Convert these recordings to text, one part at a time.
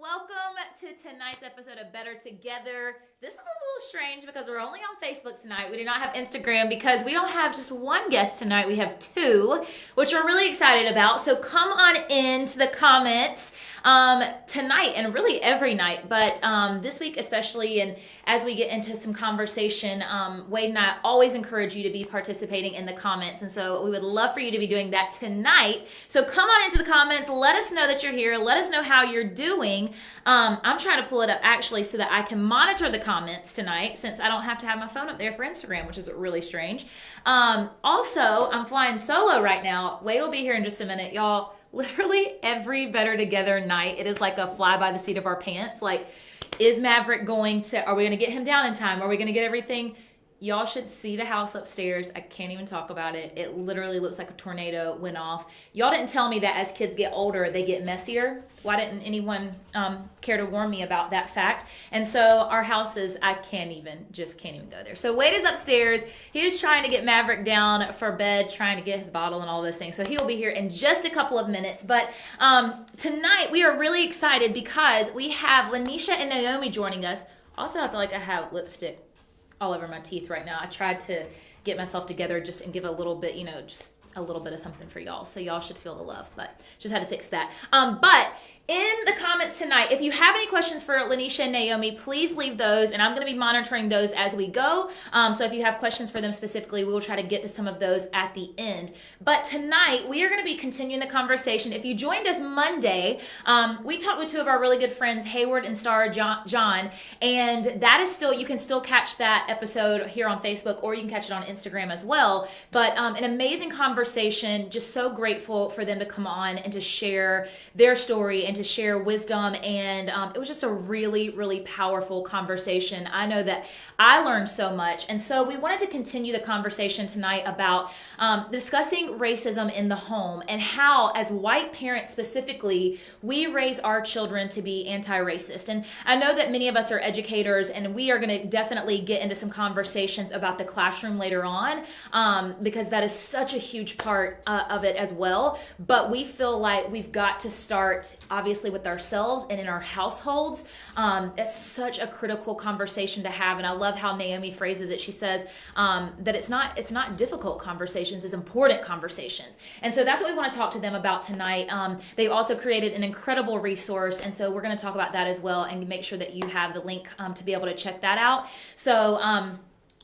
welcome to tonight's episode of Better Together. This is a little strange because we're only on Facebook tonight. We do not have Instagram because we don't have just one guest tonight. We have two, which we're really excited about. So come on into the comments tonight and really every night, but this week especially, and as we get into some conversation, Wade and I always encourage you to be participating in the comments, and so we would love for you to be doing that tonight. So come on into the comments, let us know that you're here, let us know how you're doing. I'm trying to pull it up actually so that I can monitor the comments tonight, since I don't have to have my phone up there for Instagram, which is really strange. Also, I'm flying solo right now. Wade will be here in just a minute, y'all. Literally every Better Together night, it is like a fly by the seat of our pants. Like, is Maverick are we going to get him down in time? Are we going to get everything? Y'all should see the house upstairs. I can't even talk about it. It literally looks like a tornado went off. Y'all didn't tell me that as kids get older, they get messier. Why didn't anyone care to warn me about that fact? And so our house is, I can't even go there. So Wade is upstairs. He is trying to get Maverick down for bed, trying to get his bottle and all those things. So he'll be here in just a couple of minutes. But tonight we are really excited because we have LaNesha and Naomi joining us. Also, I feel like I have lipstick all over my teeth right now. I tried to get myself together and give a little bit, just a little bit of something for y'all. So y'all should feel the love, but just had to fix that. But in the comments tonight, if you have any questions for LaNesha and Naomi, please leave those, and I'm going to be monitoring those as we go. So if you have questions for them specifically, we will try to get to some of those at the end. But tonight, we are going to be continuing the conversation. If you joined us Monday, we talked with two of our really good friends, Hayward and Star John, and that is still, you can still catch that episode here on Facebook, or you can catch it on Instagram as well. But an amazing conversation, just so grateful for them to come on and to share their story and to share wisdom, and it was just a really, really powerful conversation. I know that I learned so much, and so we wanted to continue the conversation tonight about discussing racism in the home and how, as white parents specifically, we raise our children to be anti-racist. And I know that many of us are educators, and we are going to definitely get into some conversations about the classroom later on, because that is such a huge part of it as well. But we feel like we've got to start, obviously, with ourselves and in our households. It's such a critical conversation to have, and I love how Naomi phrases it. She says that it's not difficult conversations, it's important conversations. And so that's what we want to talk to them about tonight. They've also created an incredible resource, and so we're going to talk about that as well and make sure that you have the link to be able to check that out. So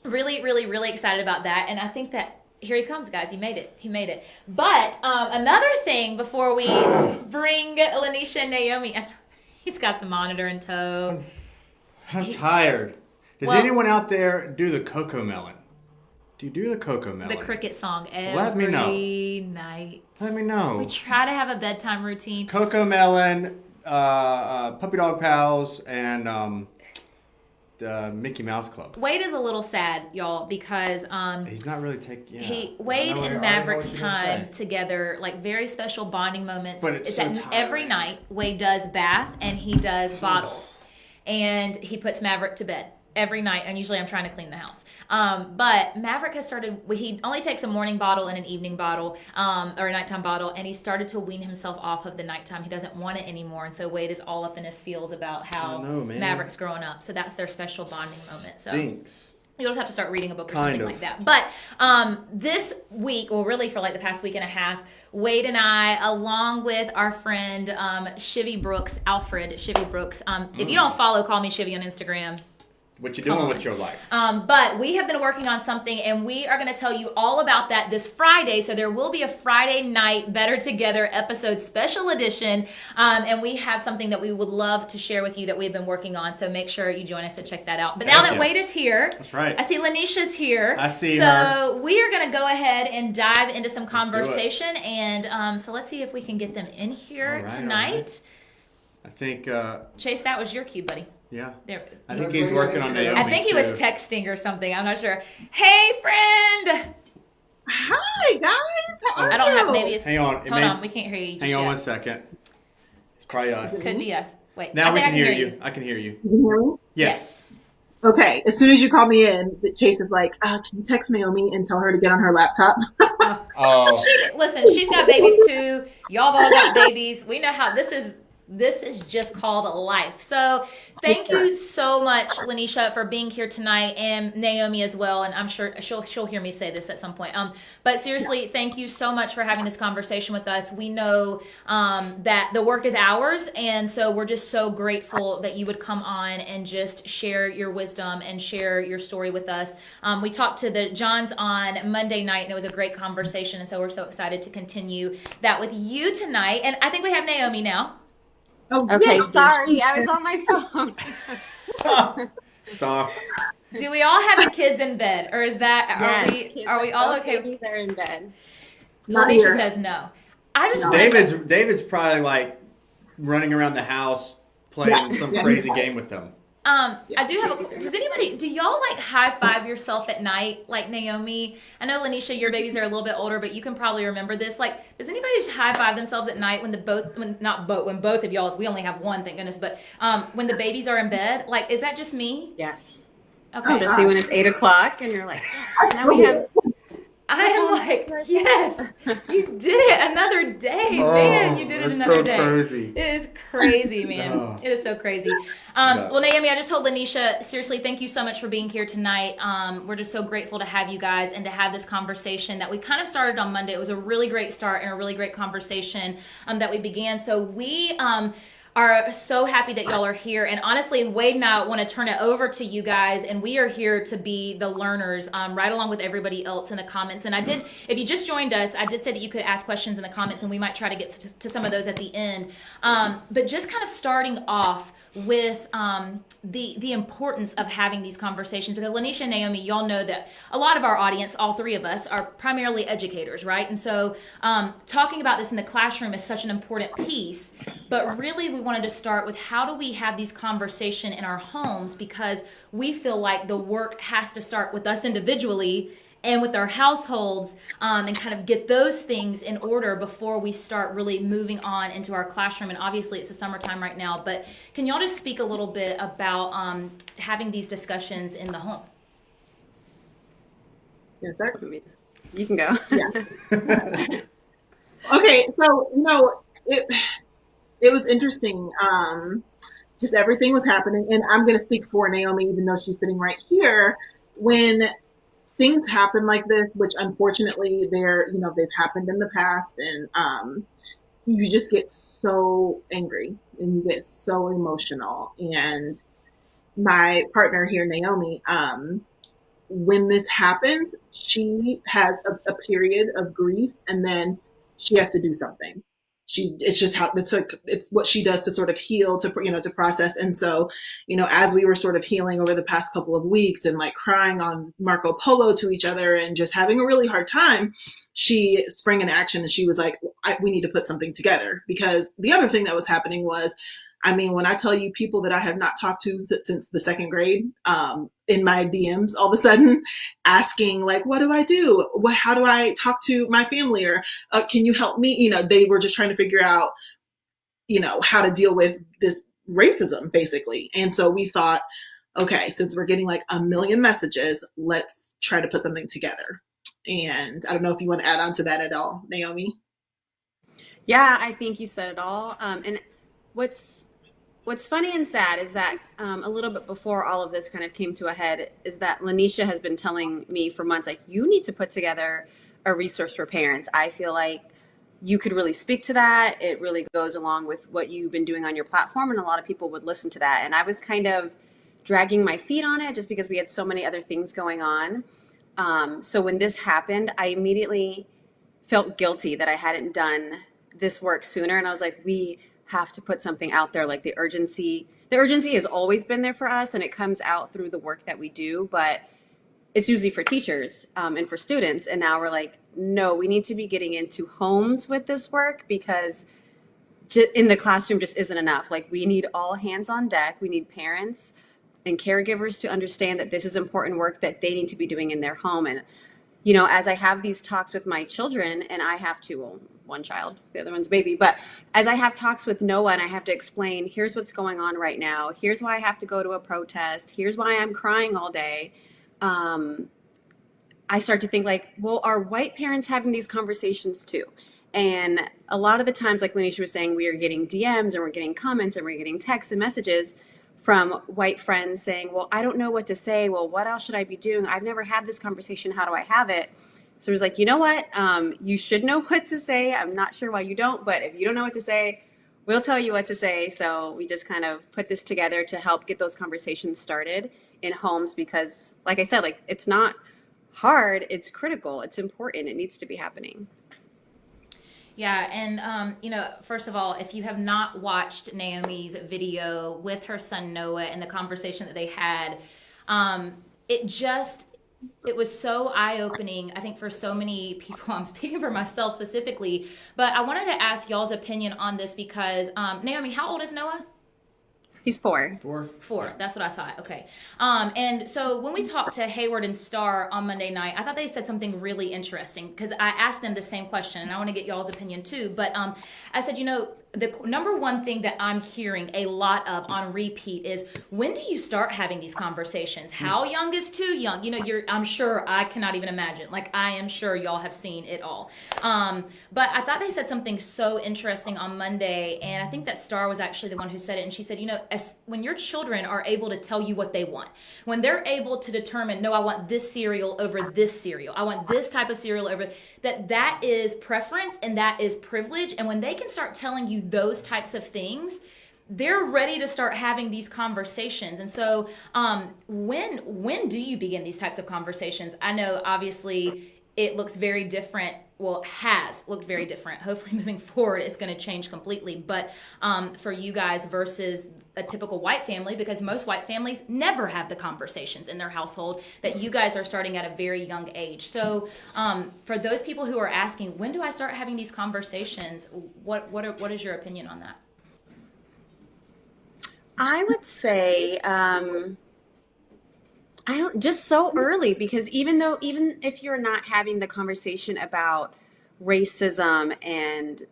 really, really, really excited about that, and I think that here he comes, guys. He made it. But another thing before we bring LaNesha and Naomi, he's got the monitor in tow. I'm tired. Does anyone out there do the cocoa melon? Do you do the cocoa melon? The cricket song every night. Let me know. We try to have a bedtime routine. Cocoa melon, puppy dog pals, and the Mickey Mouse Club. Wade is a little sad, y'all, because he's not really taking. Yeah, Wade and Maverick's time together, like very special bonding moments. But it's so every night. Wade does bath and he does bottle, and he puts Maverick to bed every night. And usually I'm trying to clean the house. But Maverick has started. He only takes a morning bottle and an evening bottle, or a nighttime bottle, and he started to wean himself off of the nighttime. He doesn't want it anymore, and so Wade is all up in his feels about how Maverick's growing up. So that's their special bonding moment. So stinks. You'll just have to start reading a book or something like that. But this week, well, really for like the past week and a half, Wade and I, along with our friend Shivy Brooks, Alfred Shivy Brooks. If you don't follow, call me Shivy on Instagram. What you doing with your life? But we have been working on something, and we are going to tell you all about that this Friday. So there will be a Friday night Better Together episode special edition, and we have something that we would love to share with you that we've been working on. So make sure you join us to check that out. But now that Wade is here, that's right. I see LaNesha's here. I see her. So we are going to go ahead and dive into some conversation, and so let's see if we can get them in here tonight. Right. I think Chase, that was your cue, buddy. Yeah. There. I think he's working on Naomi. I think he was texting or something. I'm not sure. Hey, friend. Hi, guys. How are you? I don't have. Maybe it's. Hang on. Hold on. We can't hear you. Hang on 1 second. It's probably us. Could be us. Wait. Now we can hear you. I can hear you. Can you hear me? Yes. Okay. As soon as you call me in, Chase is like, "Can you text Naomi and tell her to get on her laptop?" Listen, she's got babies too. Y'all have all got babies. We know how this is. This is just called life. So thank you so much, LaNesha, for being here tonight, and Naomi as well. And I'm sure she'll hear me say this at some point. But seriously, thank you so much for having this conversation with us. We know that the work is ours, and so we're just so grateful that you would come on and just share your wisdom and share your story with us. We talked to the Johns on Monday night, and it was a great conversation. And so we're so excited to continue that with you tonight. And I think we have Naomi now. Oh, Okay, yes. sorry, I was on my phone. So Do we all have the kids in bed, or is that Yes, are we all both okay? babies are in bed. Not LaNesha here. says no. I just No. want David's probably like running around the house playing some crazy game with them. I do have do y'all like high five yourself at night like Naomi? I know LaNesha, your babies are a little bit older, but you can probably remember this. Like, does anybody just high five themselves at night when both of y'all's, we only have one, thank goodness, but when the babies are in bed? Like, is that just me? Yes, Okay. especially when it's 8 o'clock and you're like, yes, now we have. I am like, yes, you did it another day, man. You did it another day. Crazy. It is crazy, man. Oh. It is so crazy. Well, Naomi, I just told LaNesha, seriously, thank you so much for being here tonight. We're just so grateful to have you guys and to have this conversation that we kind of started on Monday. It was a really great start and a really great conversation that we began. So we are so happy that y'all are here. And honestly, Wade and I want to turn it over to you guys, and we are here to be the learners right along with everybody else in the comments. And if you just joined us, I did say that you could ask questions in the comments, and we might try to get to some of those at the end. But just kind of starting off with the importance of having these conversations, because LaNesha and Naomi, y'all know that a lot of our audience, all three of us, are primarily educators, right? And so talking about this in the classroom is such an important piece, but really we wanted to start with how do we have these conversations in our homes, because we feel like the work has to start with us individually and with our households, and kind of get those things in order before we start really moving on into our classroom. And obviously it's the summertime right now, but can y'all just speak a little bit about having these discussions in the home? Yes, sir. You can go. Yeah. Okay, so it was interesting. Just everything was happening, and I'm going to speak for Naomi, even though she's sitting right here. When things happen like this, which unfortunately they've happened in the past, and you just get so angry and you get so emotional. And my partner here, Naomi, when this happens, she has a period of grief, and then she has to do something. It's just how it's what she does to sort of heal, to process. And so, as we were sort of healing over the past couple of weeks and like crying on Marco Polo to each other and just having a really hard time, she sprang into action and she was like, we need to put something together. Because the other thing that was happening was, I mean, when I tell you people that I have not talked to since the second grade, in my DMs, all of a sudden asking like, what do I do? How do I talk to my family? Or can you help me? They were just trying to figure out, how to deal with this racism, basically. And so we thought, okay, since we're getting like a million messages, let's try to put something together. And I don't know if you want to add on to that at all, Naomi. Yeah, I think you said it all. And what's funny and sad is that a little bit before all of this kind of came to a head is that LaNesha has been telling me for months, like, you need to put together a resource for parents. I feel like you could really speak to that. It really goes along with what you've been doing on your platform, and a lot of people would listen to that. And I was kind of dragging my feet on it just because we had so many other things going on. So when this happened, I immediately felt guilty that I hadn't done this work sooner. And I was like, we have to put something out there. Like the urgency has always been there for us, and it comes out through the work that we do, but it's usually for teachers and for students. And now we're like, no, we need to be getting into homes with this work, because in the classroom just isn't enough. Like, we need all hands on deck. We need parents and caregivers to understand that this is important work that they need to be doing in their home. And as I have these talks with my children, and I have to, well, one child, the other one's baby, but as I have talks with Noah and I have to explain, here's what's going on right now, here's why I have to go to a protest, here's why I'm crying all day, I start to think like, well, are white parents having these conversations too? And a lot of the times, like LaNesha was saying, we are getting DMs and we're getting comments and we're getting texts and messages from white friends saying, well, I don't know what to say. Well, what else should I be doing? I've never had this conversation. How do I have it? So it was like, you know what? You should know what to say. I'm not sure why you don't, but if you don't know what to say, we'll tell you what to say. So we just kind of put this together to help get those conversations started in homes because, like I said, like it's not hard. It's critical. It's important. It needs to be happening. Yeah, and first of all, if you have not watched Naomi's video with her son Noah and the conversation that they had, um, it just it was so eye-opening, I think, for so many people. I'm speaking for myself specifically, but I wanted to ask y'all's opinion on this because Naomi, how old is Noah? He's 4. 4. 4. That's what I thought. Okay. And so when we talked to Hayward and Star on Monday night, I thought they said something really interesting because I asked them the same question, and I want to get y'all's opinion too. But I said, the number one thing that I'm hearing a lot of on repeat is, when do you start having these conversations? How young is too young? I'm sure, I cannot even imagine. Like, I am sure y'all have seen it all. But I thought they said something so interesting on Monday, and I think that Star was actually the one who said it, and she said, when your children are able to tell you what they want, when they're able to determine, no, I want this cereal over this cereal, I want this type of cereal over, that is preference and that is privilege. And when they can start telling you those types of things, they're ready to start having these conversations. And so when do you begin these types of conversations? I know obviously it looks very different. Well, has looked very different. Hopefully moving forward, it's going to change completely. But for you guys versus a typical white family, because most white families never have the conversations in their household, that you guys are starting at a very young age. So for those people who are asking, when do I start having these conversations? What is your opinion on that? I would say I don't, just so early, because even if you're not having the conversation about racism and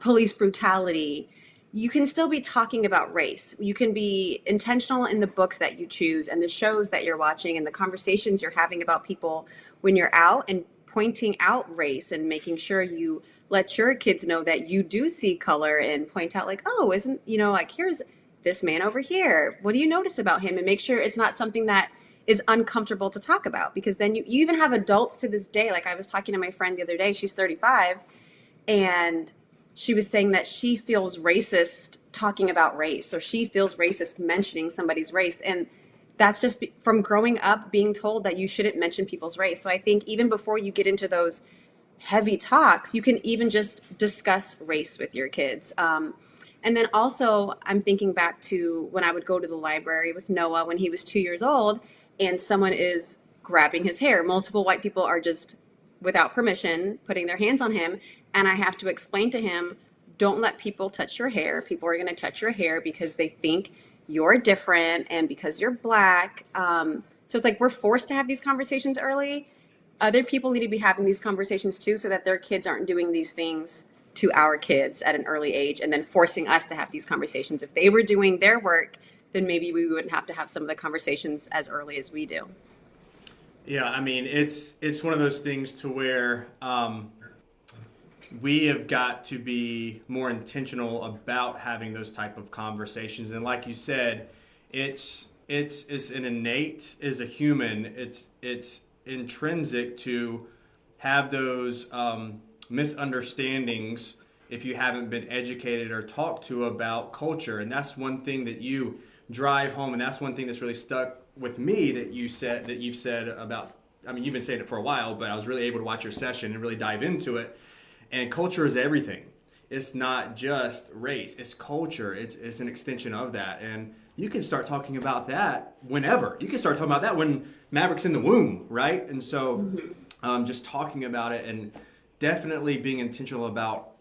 police brutality, you can still be talking about race. You can be intentional in the books that you choose and the shows that you're watching and the conversations you're having about people when you're out, and pointing out race and making sure you let your kids know that you do see color and point out, like, oh, isn't, like, here's this man over here. What do you notice about him? And make sure it's not something that is uncomfortable to talk about, because then you even have adults to this day. Like, I was talking to my friend the other day, she's 35, and she was saying that she feels racist talking about race, or she feels racist mentioning somebody's race. And that's just from growing up being told that you shouldn't mention people's race. So I think even before you get into those heavy talks, you can even just discuss race with your kids. And then also, I'm thinking back to when I would go to the library with Noah when he was 2 years old, and someone is grabbing his hair. Multiple white people are just, without permission, putting their hands on him. And I have to explain to him, don't let people touch your hair. People are going to touch your hair because they think you're different and because you're black. So it's like we're forced to have these conversations early. Other people need to be having these conversations too, so that their kids aren't doing these things to our kids at an early age and then forcing us to have these conversations. If they were doing their work, then maybe we wouldn't have to have some of the conversations as early as we do. Yeah, I mean, it's one of those things to where we have got to be more intentional about having those type of conversations. And like you said, it's an innate, as a human, it's intrinsic to have those misunderstandings if you haven't been educated or talked to about culture. And that's one thing that you drive home, and that's one thing that's really stuck with me that you've said about, I mean, you've been saying it for a while, but I was really able to watch your session and really dive into it. And culture is everything. It's not just race, it's culture. It's an extension of that. And you can start talking about that whenever. You can start talking about that when Maverick's in the womb, right? And so just talking about it, and definitely being intentional about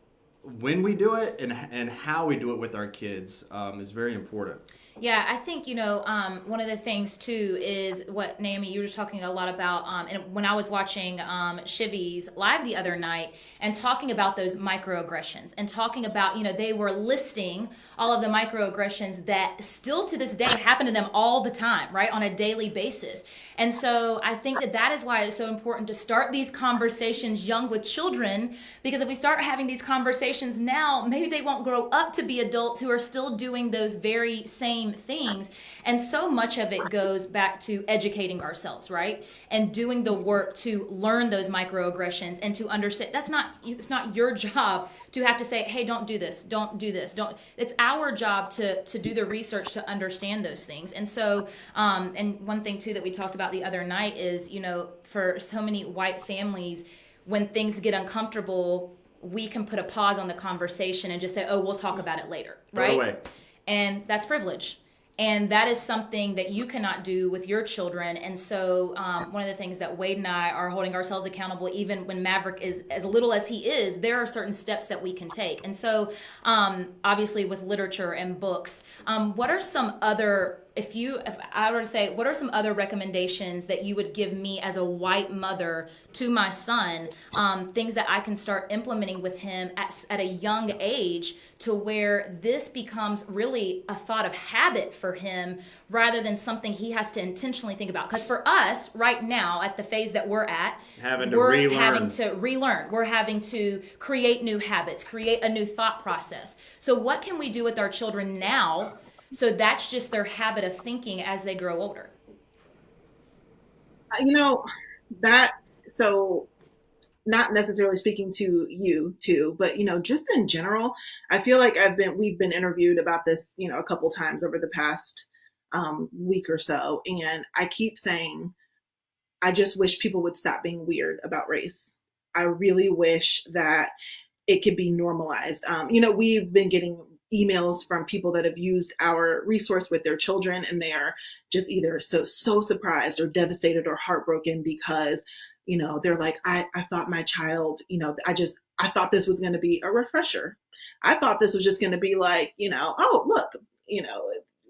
when we do it and how we do it with our kids is very important. Yeah, I think, one of the things too is what Naomi, you were talking a lot about. And when I was watching Shivi's live the other night and talking about those microaggressions and talking about, they were listing all of the microaggressions that still to this day happen to them all the time, right? On a daily basis. And so I think that is why it's so important to start these conversations young with children, because if we start having these conversations now, maybe they won't grow up to be adults who are still doing those very same things. And so much of it goes back to educating ourselves, right? And doing the work to learn those microaggressions and to understand it's not your job to have to say, hey, don't do this, don't do this, don't. It's our job to do the research to understand those things. And so, and one thing too that we talked about the other night is, for so many white families, when things get uncomfortable, we can put a pause on the conversation and just say, oh, we'll talk about it later, right? Away. And that's privilege. And that is something that you cannot do with your children. And so one of the things that Wade and I are holding ourselves accountable, even when Maverick is as little as he is, there are certain steps that we can take. And so obviously with literature and books, what are some other, if I were to say, what are some other recommendations that you would give me as a white mother to my son, things that I can start implementing with him at a young age, to where this becomes really a thought of habit for him rather than something he has to intentionally think about? Because for us right now, at the phase that we're at, we're having to relearn. We're having to create new habits, create a new thought process. So what can we do with our children now so that's just their habit of thinking as they grow older? So not necessarily speaking to you too, but just in general, I feel like we've been interviewed about this, a couple times over the past week or so, and I keep saying, I just wish people would stop being weird about race. I really wish that it could be normalized. We've been getting emails from people that have used our resource with their children, and they are just either so surprised or devastated or heartbroken because they're like, I thought my child, I thought this was going to be a refresher. I thought this was just going to be like, oh, look,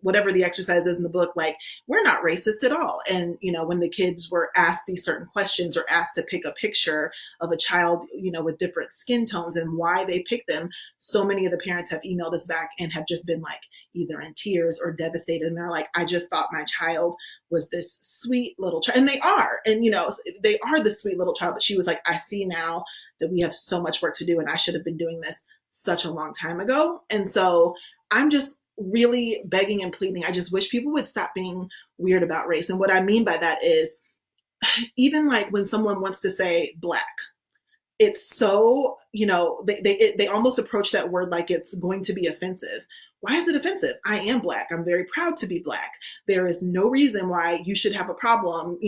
whatever the exercise is in the book, like, we're not racist at all. And, when the kids were asked these certain questions or asked to pick a picture of a child, with different skin tones and why they picked them, so many of the parents have emailed us back and have just been like either in tears or devastated. And they're like, I just thought my child was this sweet little child. And they are. And, they are the sweet little child. But she was like, I see now that we have so much work to do and I should have been doing this such a long time ago. And so I'm just really begging and pleading. I just wish people would stop being weird about race. And what I mean by that is, even like when someone wants to say black, it's so, they almost approach that word like it's going to be offensive. Why is it offensive? I am black. I'm very proud to be black. There is no reason why you should have a problem,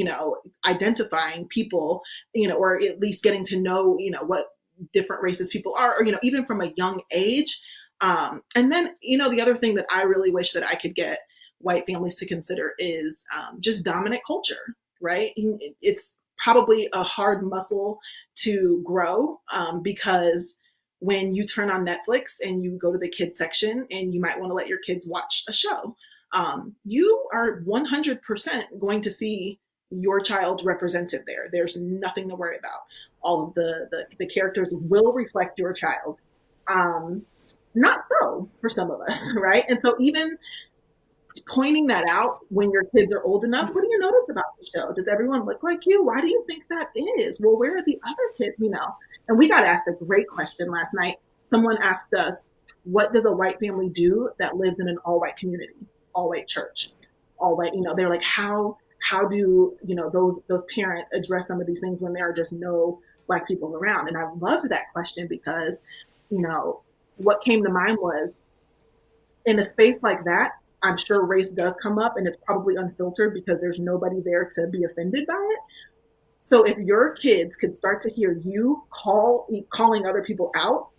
identifying people, or at least getting to know, what different races people are, or, even from a young age. And then, the other thing that I really wish that I could get white families to consider is just dominant culture, right? It's probably a hard muscle to grow because when you turn on Netflix and you go to the kids section and you might want to let your kids watch a show, you are 100% going to see your child represented there. There's nothing to worry about. All of the characters will reflect your child. Not so for some of us, right? And so even pointing that out when your kids are old enough, what do you notice about the show? Does everyone look like you? Why do you think that is? Well, where are the other kids, And we got asked a great question last night. Someone asked us, what does a white family do that lives in an all-white community, all-white church, all-white, they're like, how do, those parents address some of these things when there are just no black people around? And I loved that question because, what came to mind was, in a space like that, I'm sure race does come up and it's probably unfiltered because there's nobody there to be offended by it. So if your kids could start to hear you calling other people out,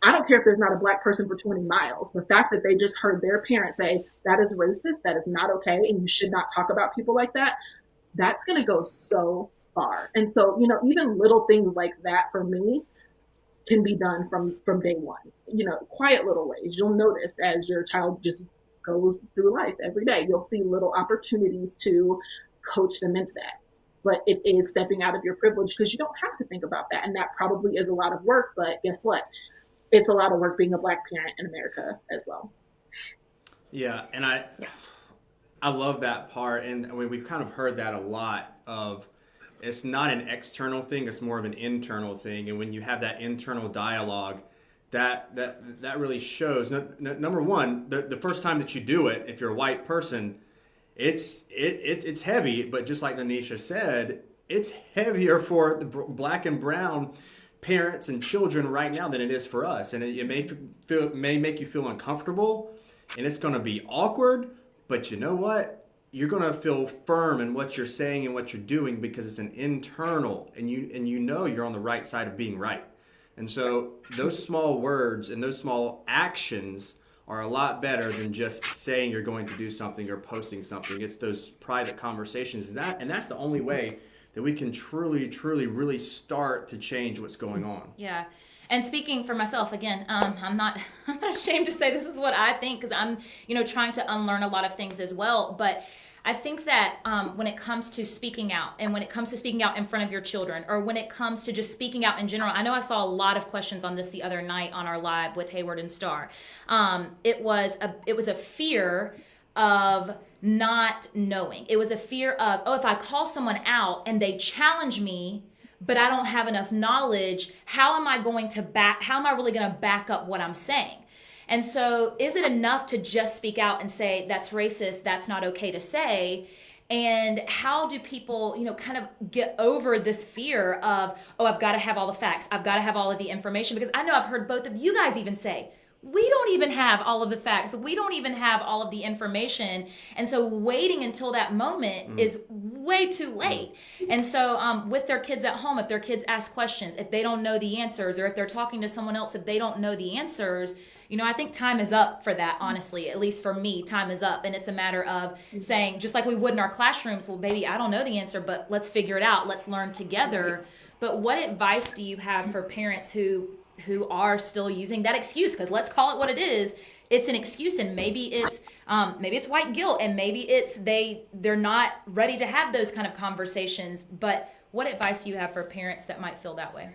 I don't care if there's not a black person for 20 miles. The fact that they just heard their parents say, that is racist, that is not okay, and you should not talk about people like that, that's going to go so far. And so, even little things like that for me can be done from day one, quiet little ways. You'll notice as your child just goes through life every day. You'll see little opportunities to coach them into that. But it is stepping out of your privilege because you don't have to think about that. And that probably is a lot of work. But guess what? It's a lot of work being a Black parent in America as well. Yeah, and I love that part, and I mean, we've kind of heard that a lot of it's not an external thing, it's more of an internal thing, and when you have that internal dialogue, that really shows. Number one, the first time that you do it, if you're a white person, it's heavy, but just like LaNesha said, it's heavier for the Black and brown parents and children right now than it is for us, and it may make you feel uncomfortable, and it's going to be awkward, but you know what? You're going to feel firm in what you're saying and what you're doing because it's an internal, and you know you're on the right side of being right. And so those small words and those small actions are a lot better than just saying you're going to do something or posting something. It's those private conversations, and that's the only way that we can truly, really start to change what's going on. Yeah. And speaking for myself, again, I'm not ashamed to say this is what I think because I'm, trying to unlearn a lot of things as well. But I think that when it comes to speaking out and when it comes to speaking out in front of your children or when it comes to just speaking out in general, I know I saw a lot of questions on this the other night on our live with Hayward and Star. It was a fear of not knowing. It was a fear of, if I call someone out and they challenge me, but I don't have enough knowledge, how am I really going to back up what I'm saying? And so is it enough to just speak out and say, that's racist, that's not okay to say? And how do people, kind of get over this fear of, I've got to have all the facts, I've got to have all of the information? Because I know I've heard both of you guys even say, we don't even have all of the facts. We don't even have all of the information. And so waiting until that moment is way too late. And so with their kids at home, if their kids ask questions, if they don't know the answers, or if they're talking to someone else, if they don't know the answers, I think time is up for that, honestly. At least for me, time is up. And it's a matter of saying, just like we would in our classrooms, well, baby, I don't know the answer, but let's figure it out. Let's learn together. But what advice do you have for parents who are still using that excuse? Because let's call it what it is. It's an excuse, and maybe it's white guilt, and maybe it's they're not ready to have those kind of conversations. But what advice do you have for parents that might feel that way?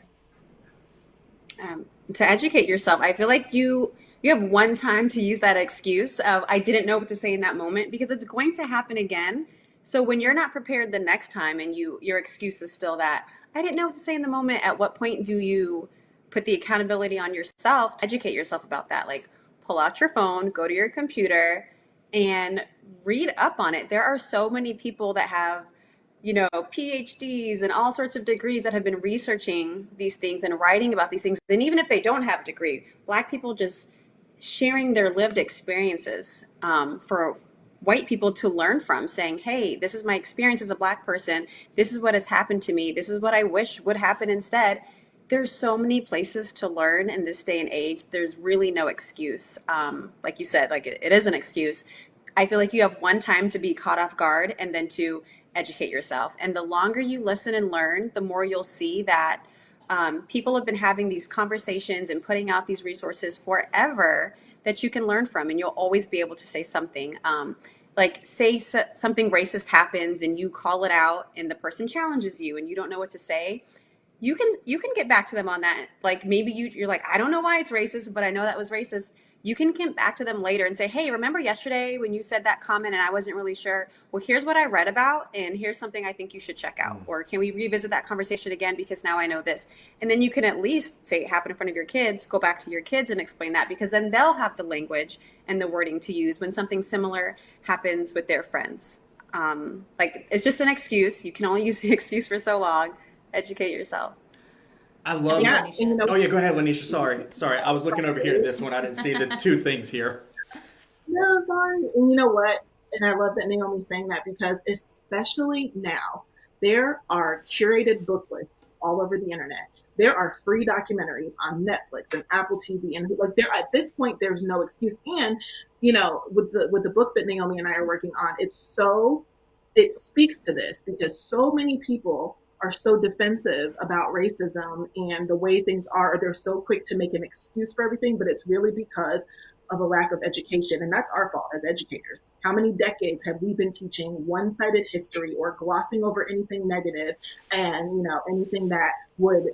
To educate yourself. I feel like you have one time to use that excuse of I didn't know what to say in that moment, because it's going to happen again. So when you're not prepared the next time and your excuse is still that I didn't know what to say in the moment, at what point do you put the accountability on yourself to educate yourself about that? Like, pull out your phone, go to your computer, and read up on it. There are so many people that have, PhDs and all sorts of degrees that have been researching these things and writing about these things. And even if they don't have a degree, Black people just sharing their lived experiences for white people to learn from, saying, hey, this is my experience as a Black person. This is what has happened to me. This is what I wish would happen instead. There's so many places to learn in this day and age. There's really no excuse. Like you said, like it is an excuse. I feel like you have one time to be caught off guard and then to educate yourself. And the longer you listen and learn, the more you'll see that people have been having these conversations and putting out these resources forever that you can learn from, and you'll always be able to say something. Like say something racist happens and you call it out and the person challenges you and you don't know what to say. You can get back to them on that. Like maybe you're like, I don't know why it's racist, but I know that was racist. You can get back to them later and say, hey, remember yesterday when you said that comment and I wasn't really sure? Well, here's what I read about, and here's something I think you should check out. Or can we revisit that conversation again because now I know this? And then you can at least say it happened in front of your kids, go back to your kids and explain that, because then they'll have the language and the wording to use when something similar happens with their friends. Like it's just an excuse. You can only use the excuse for so long. Educate yourself. I love yeah, Oh yeah, go ahead, LaNesha. Sorry. I was looking over here at this one. I didn't see the two things here. No, sorry. And you know what? And I love that Naomi's saying that, because especially now, there are curated book lists all over the internet. There are free documentaries on Netflix and Apple TV, and like there at this point, there's no excuse. And with the book that Naomi and I are working on, it speaks to this, because so many people are so defensive about racism and the way things are. They're so quick to make an excuse for everything, but it's really because of a lack of education, and that's our fault as educators. How many decades have we been teaching one-sided history or glossing over anything negative and, anything that would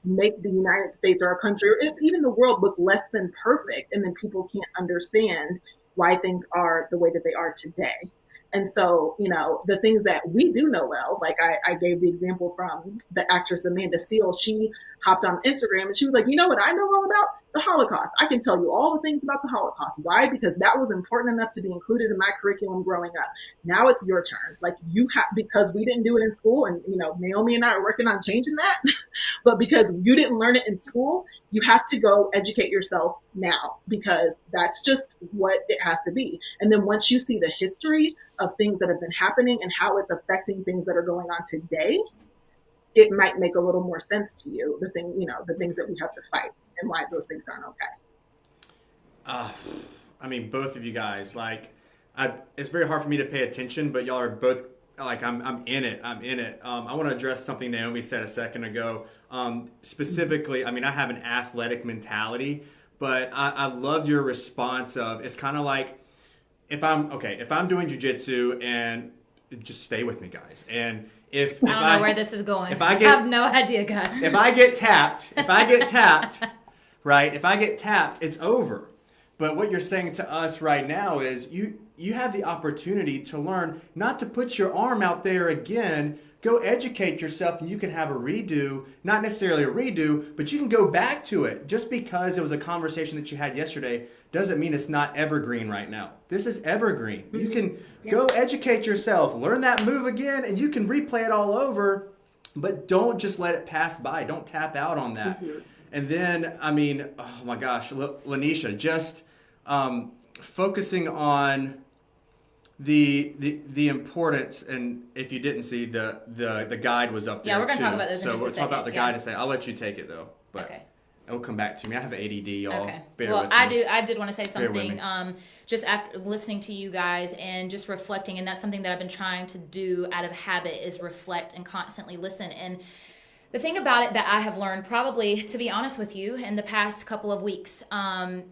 make the United States or a country, or even the world, look less than perfect, and then people can't understand why things are the way that they are today. And so, the things that we do know well, like I gave the example from the actress Amanda Seales. She hopped on Instagram and she was like, you know what I know all about? The Holocaust. I can tell you all the things about the Holocaust. Why? Because that was important enough to be included in my curriculum growing up. Now it's your turn. Like, you have, because we didn't do it in school, and Naomi and I are working on changing that, but because you didn't learn it in school, you have to go educate yourself now, because that's just what it has to be. And then once you see the history of things that have been happening and how it's affecting things that are going on today, it might make a little more sense to you, the things that we have to fight and why those things aren't okay. I mean, both of you guys, it's very hard for me to pay attention, but y'all are both, I'm in it. I want to address something Naomi said a second ago. Specifically, I mean, I have an athletic mentality, but I loved your response of, it's kind of like, if I'm doing jujitsu, and just stay with me, guys. And if I don't know where this is going. I have no idea, guys. If I get tapped, right? If I get tapped, it's over. But what you're saying to us right now is you have the opportunity to learn not to put your arm out there again. Go educate yourself, and you can have a redo, not necessarily a redo, but you can go back to it. Just because it was a conversation that you had yesterday doesn't mean it's not evergreen right now. This is evergreen. You can go educate yourself, learn that move again, and you can replay it all over, but don't just let it pass by. Don't tap out on that. And then, I mean, oh my gosh, LaNesha, just focusing on the importance, and if you didn't see, the guide was up there. Yeah, we're going to talk about this in so just a we'll second. talk about the guide in a second. I'll let you take it though. But okay. It'll come back to me. I have ADD, y'all. Okay. Bear Well, with me. I did want to say Bear with something. me. Just after listening to you guys and just reflecting, and that's something that I've been trying to do out of habit, is reflect and constantly listen. And the thing about it that I have learned, probably, to be honest with you, in the past couple of weeks,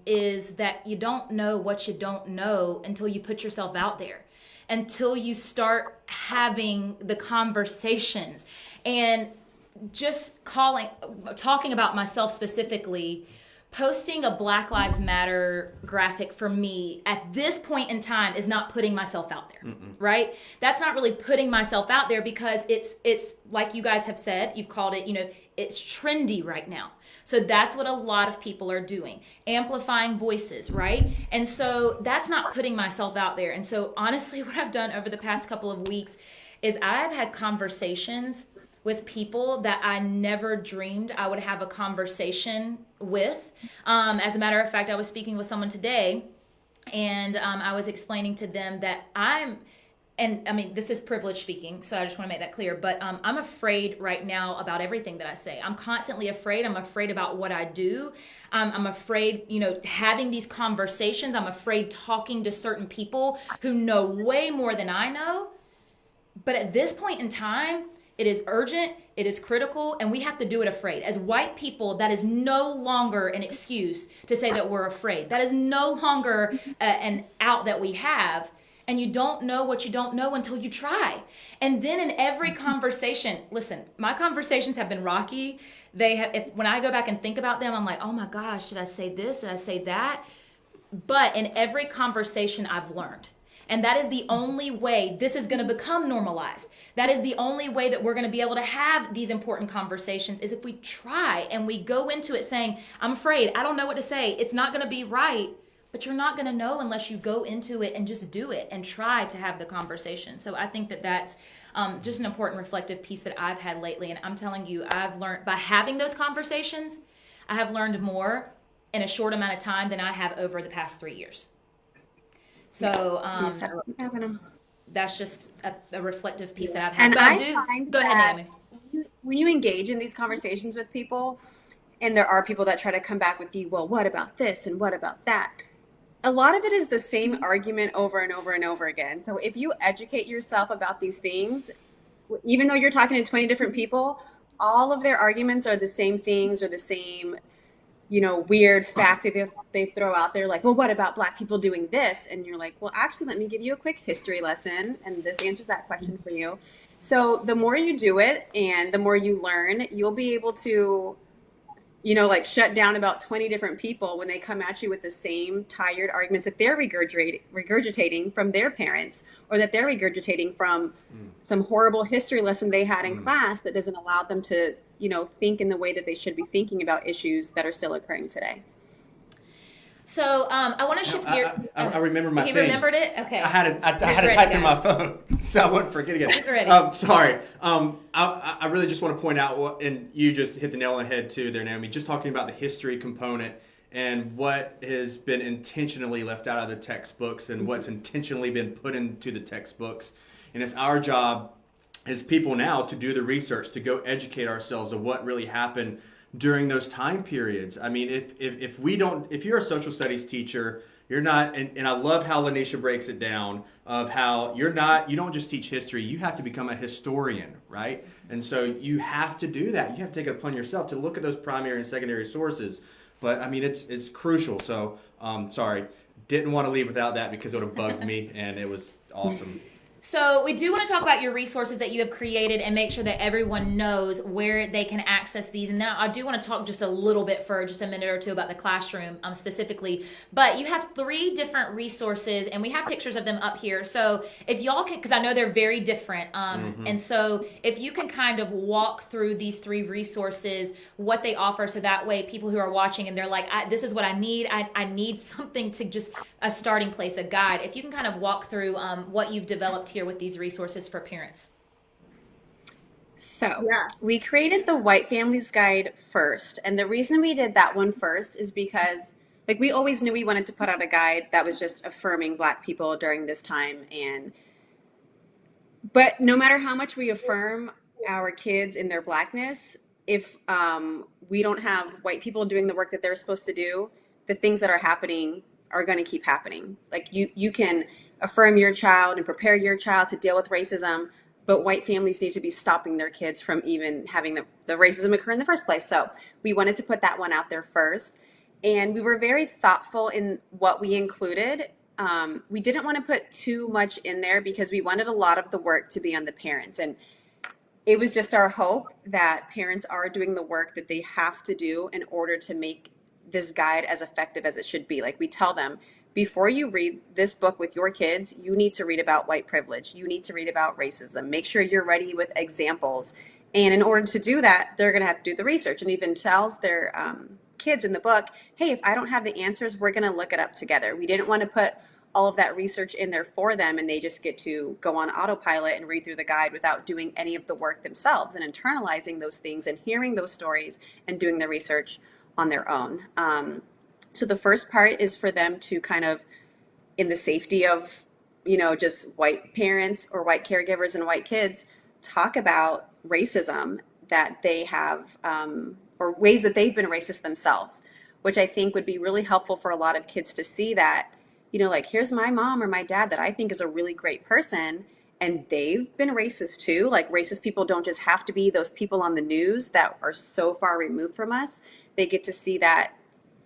is that you don't know what you don't know until you put yourself out there, until you start having the conversations. And just talking about myself specifically, posting a Black Lives Matter graphic for me at this point in time is not putting myself out there, right? That's not really putting myself out there, because it's like you guys have said, you've called it, it's trendy right now. So that's what a lot of people are doing, amplifying voices, right? And so that's not putting myself out there. And so honestly, what I've done over the past couple of weeks is I've had conversations with people that I never dreamed I would have a conversation with. As a matter of fact, I was speaking with someone today, and I was explaining to them that and I mean, this is privilege speaking, so I just want to make that clear, but I'm afraid right now about everything that I say. I'm constantly afraid. I'm afraid about what I do. I'm afraid, having these conversations. I'm afraid talking to certain people who know way more than I know. But at this point in time, it is urgent, it is critical, and we have to do it afraid. As white people, that is no longer an excuse to say that we're afraid. That is no longer an out that we have. And you don't know what you don't know until you try. And then in every conversation, listen, my conversations have been rocky. When I go back and think about them, I'm like, oh my gosh, did I say this? Did I say that? But in every conversation, I've learned. And that is the only way this is going to become normalized. That is the only way that we're going to be able to have these important conversations, is if we try and we go into it saying, I'm afraid, I don't know what to say, it's not going to be right. But you're not going to know unless you go into it and just do it and try to have the conversation. So I think that that's just an important reflective piece that I've had lately. And I'm telling you, I've learned by having those conversations, I have learned more in a short amount of time than I have over the past 3 years. So that's just a reflective piece that I've had. And But I find go ahead, that Naomi. when you engage in these conversations with people, and there are people that try to come back with you, well, what about this and what about that? A lot of it is the same argument over and over and over again. So if you educate yourself about these things, even though you're talking to 20 different people, all of their arguments are the same things or the same weird fact that they throw out there, like, well, what about Black people doing this? And you're like, well, actually, let me give you a quick history lesson, and this answers that question for you. So the more you do it and the more you learn, you'll be able to, like shut down about 20 different people when they come at you with the same tired arguments that they're regurgitating from their parents, or that they're regurgitating from some horrible history lesson they had in class that doesn't allow them to, think in the way that they should be thinking about issues that are still occurring today. So I want to shift gears. I remember my He thing. remembered it? Okay. I had to ready, type in guys. my phone so I wouldn't forget again. He's ready. Sorry. I really just want to point out and you just hit the nail on the head too there, Naomi, just talking about the history component and what has been intentionally left out of the textbooks and what's intentionally been put into the textbooks. And it's our job as people now to do the research, to go educate ourselves of what really happened during those time periods. I mean, if you're a social studies teacher, you're not, and I love how LaNesha breaks it down of how you don't just teach history, you have to become a historian, right? And so you have to do that. You have to take it upon yourself to look at those primary and secondary sources. But I mean, it's crucial. So sorry, didn't want to leave without that because it would have bugged me and it was awesome. So we do want to talk about your resources that you have created and make sure that everyone knows where they can access these. And now I do want to talk just a little bit for just a minute or two about the classroom specifically. But you have 3 different resources and we have pictures of them up here. So if y'all can, because I know they're very different. And so if you can kind of walk through these 3 resources, what they offer, so that way people who are watching and they're like, this is what I need. I need something to just a starting place, a guide. If you can kind of walk through what you've developed here with these resources for parents. So we created the White Families Guide first. And the reason we did that one first is because we always knew we wanted to put out a guide that was just affirming Black people during this time. But no matter how much we affirm our kids in their Blackness, if we don't have white people doing the work that they're supposed to do, the things that are happening are going to keep happening. Like you can affirm your child and prepare your child to deal with racism, but white families need to be stopping their kids from even having the racism occur in the first place. So we wanted to put that one out there first. And we were very thoughtful in what we included. We didn't want to put too much in there because we wanted a lot of the work to be on the parents. And it was just our hope that parents are doing the work that they have to do in order to make this guide as effective as it should be. Like we tell them, before you read this book with your kids, you need to read about white privilege. You need to read about racism. Make sure you're ready with examples. And in order to do that, they're going to have to do the research, and even tells their kids in the book, hey, if I don't have the answers, we're going to look it up together. We didn't want to put all of that research in there for them and they just get to go on autopilot and read through the guide without doing any of the work themselves and internalizing those things and hearing those stories and doing the research on their own. So the first part is for them to kind of, in the safety of, just white parents or white caregivers and white kids, talk about racism that they have, or ways that they've been racist themselves, which I think would be really helpful for a lot of kids to see that, here's my mom or my dad that I think is a really great person, and they've been racist too. Like, racist people don't just have to be those people on the news that are so far removed from us. They get to see that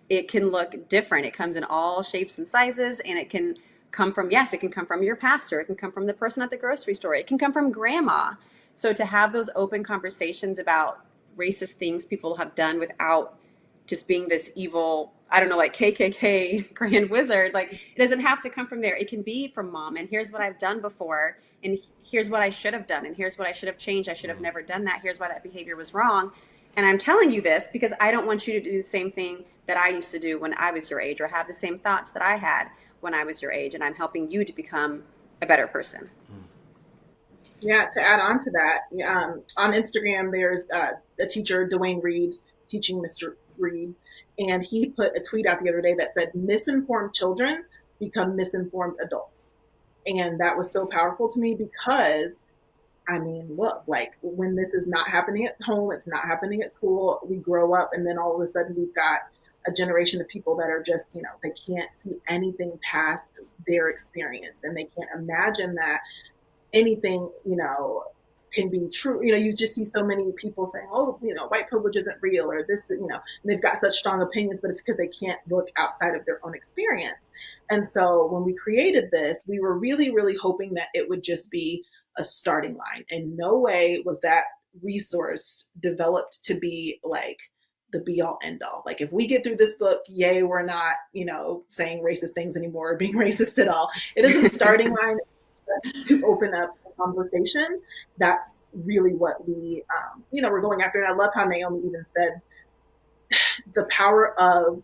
it can look different. It comes in all shapes and sizes, and it can come from, it can come from your pastor. It can come from the person at the grocery store. It can come from grandma. So to have those open conversations about racist things people have done without just being this evil, I don't know, like KKK grand wizard, like it doesn't have to come from there. It can be from mom, and here's what I've done before, and here's what I should have done, and here's what I should have changed. I should have never done that. Here's why that behavior was wrong. And I'm telling you this because I don't want you to do the same thing that I used to do when I was your age, or have the same thoughts that I had when I was your age. And I'm helping you to become a better person. Yeah, to add on to that, on Instagram, there's a teacher, Dwayne Reed, teaching Mr. Reed, and he put a tweet out the other day that said, misinformed children become misinformed adults. And that was so powerful to me because, I mean, look, like when this is not happening at home, it's not happening at school, we grow up and then all of a sudden we've got a generation of people that are just, they can't see anything past their experience, and they can't imagine that anything, can be true. You just see so many people saying, oh, white privilege isn't real, or this, and they've got such strong opinions, but it's because they can't look outside of their own experience. And so when we created this, we were really, really hoping that it would just be a starting line. In no way was that resource developed to be like the be all end all. Like, if we get through this book, yay, we're not, saying racist things anymore or being racist at all. It is a starting line to open up a conversation. That's really what we're going after. And I love how Naomi even said the power of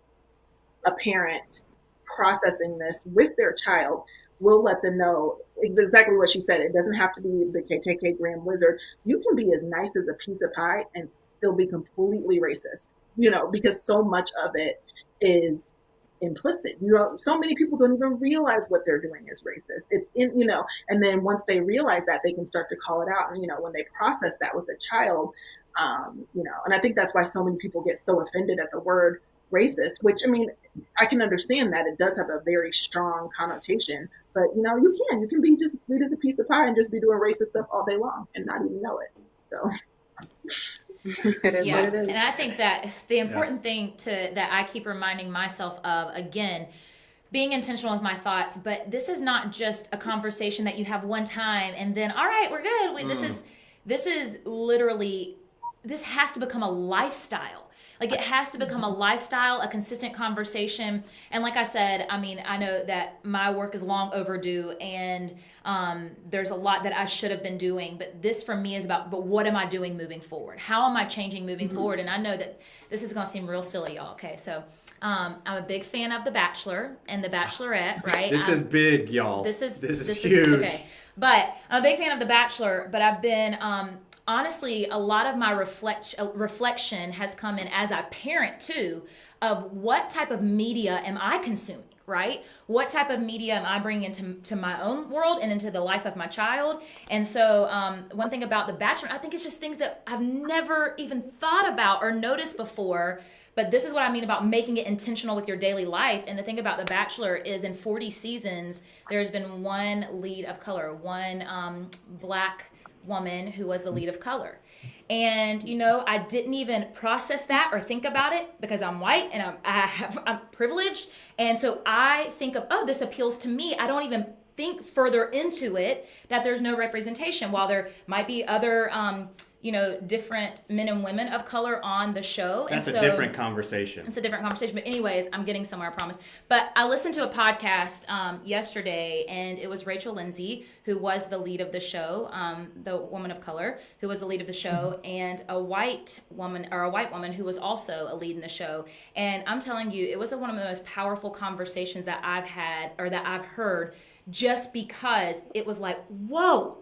a parent processing this with their child will let them know exactly what she said. It doesn't have to be the KKK Grand Wizard. You can be as nice as a piece of pie and still be completely racist, because so much of it is implicit. So many people don't even realize what they're doing is racist. It's and then once they realize that, they can start to call it out. And, when they process that with a child, and I think that's why so many people get so offended at the word racist, which, I can understand that it does have a very strong connotation, but you can be just as sweet as a piece of pie and just be doing racist stuff all day long and not even know it. So it is what it is. And I think that the important thing that I keep reminding myself of, again, being intentional with my thoughts, but this is not just a conversation that you have one time and then, all right, we're good. This is literally, this has to become a lifestyle. Like, it has to become a lifestyle, a consistent conversation. And like I said, I know that my work is long overdue, and there's a lot that I should have been doing. But this for me is about, but what am I doing moving forward? How am I changing moving forward? And I know that this is going to seem real silly, y'all. Okay, so I'm a big fan of The Bachelor and The Bachelorette, right? This is big, y'all. This is huge. Okay, but I'm a big fan of The Bachelor, but I've been... honestly, a lot of my reflection has come in as a parent too, of what type of media am I consuming, right? What type of media am I bringing into my own world and into the life of my child? And so one thing about The Bachelor, I think it's just things that I've never even thought about or noticed before. But this is what I mean about making it intentional with your daily life. And the thing about The Bachelor is, in 40 seasons, there's been one lead of color, one black woman who was the lead of color. And I didn't even process that or think about it because I'm white and I'm privileged, and so I think of, oh, this appeals to me. I don't even think further into it that there's no representation, while there might be other different men and women of color on the show. That's a different conversation. It's a different conversation. But anyways, I'm getting somewhere, I promise. But I listened to a podcast yesterday, and it was Rachel Lindsay, who was the lead of the show, the woman of color, who was the lead of the show, and a white woman who was also a lead in the show. And I'm telling you, it was one of the most powerful conversations that I've had, or that I've heard, just because it was like, whoa.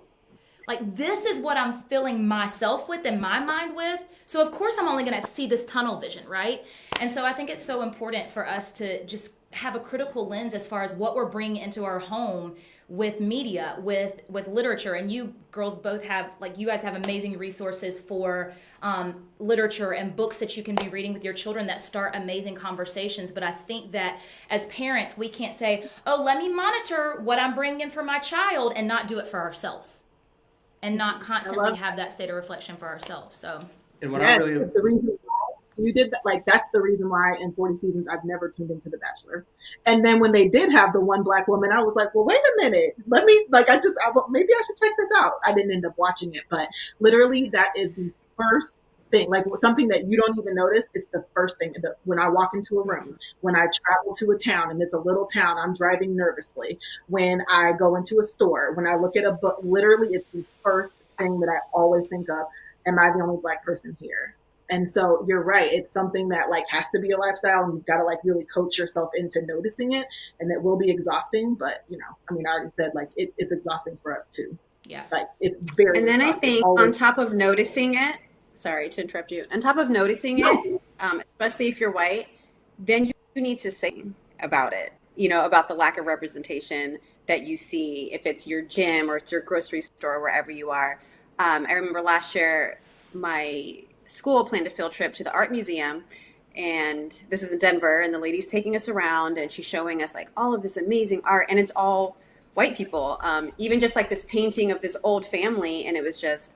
Like, this is what I'm filling myself with and my mind with. So, of course, I'm only going to see this tunnel vision, right? And so I think it's so important for us to just have a critical lens as far as what we're bringing into our home with media, with literature. And you girls both have, you guys have amazing resources for literature and books that you can be reading with your children that start amazing conversations. But I think that as parents, we can't say, oh, let me monitor what I'm bringing in for my child and not do it for ourselves. And not constantly have that state of reflection for ourselves. So, and what I really, the reason why you did that, that's the reason why in 40 seasons I've never tuned into The Bachelor. And then when they did have the one black woman, I was like, well, wait a minute, maybe I should check this out. I didn't end up watching it, but literally that is the first thing, something that you don't even notice. It's the first thing when I walk into a room, when I travel to a town and it's a little town, I'm driving nervously. When I go into a store, when I look at a book, literally it's the first thing that I always think of. Am I the only black person here? And so you're right. It's something that has to be a lifestyle, and you've got to really coach yourself into noticing it, and it will be exhausting. But I already said it's exhausting for us too. Yeah. It's very. And then exhausting. I think Always. on top of noticing it, sorry to interrupt you. On top of noticing it, especially if you're white, then you need to say about it, about the lack of representation that you see, if it's your gym or it's your grocery store, wherever you are. I remember last year, my school planned a field trip to the art museum, and this is in Denver, and the lady's taking us around, and she's showing us all of this amazing art, and it's all white people, even just this painting of this old family, and it was just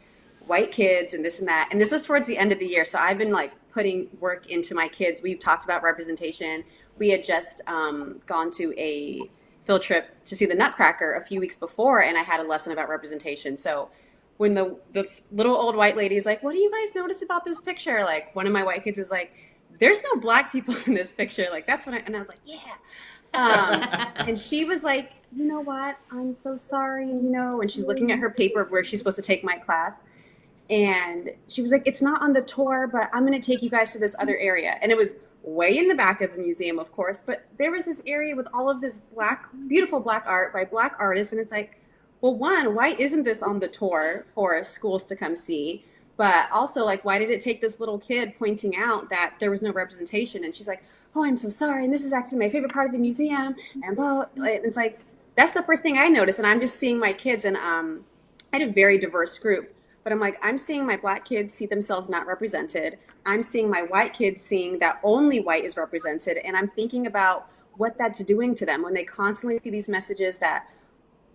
white kids and this and that. And this was towards the end of the year. So I've been like putting work into my kids. We've talked about representation. We had just gone to a field trip to see the Nutcracker a few weeks before, and I had a lesson about representation. So when the little old white lady is like, what do you guys notice about this picture? Like, one of my white kids is like, there's no black people in this picture. Like, that's when and I was like, yeah. And she was like, you know what? I'm so sorry, and she's looking at her paper where she's supposed to take my class. And she was like, it's not on the tour, but I'm going to take you guys to this other area. And it was way in the back of the museum, of course, but there was this area with all of this beautiful black art by black artists. And it's like, well, one, why isn't this on the tour for schools to come see? But also, like, why did it take this little kid pointing out that there was no representation? And she's like, oh, I'm so sorry. And this is actually my favorite part of the museum. And blah. And it's like, that's the first thing I noticed. And I'm just seeing my kids, and I had a very diverse group. But I'm like, I'm seeing my black kids see themselves not represented. I'm seeing my white kids seeing that only white is represented. And I'm thinking about what that's doing to them when they constantly see these messages that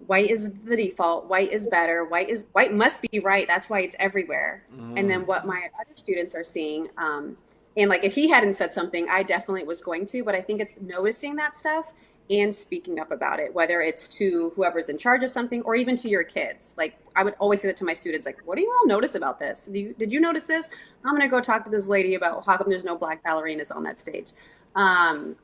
white is the default, white is better, white must be right. That's why it's everywhere. And then what my other students are seeing, and like, if he hadn't said something, I definitely was going to, but I think it's noticing that stuff and speaking up about it, whether it's to whoever's in charge of something or even to your kids. Like, I would always say that to my students, like, what do you all notice about this? Did you notice this? I'm going to go talk to this lady about how come there's no black ballerinas on that stage. And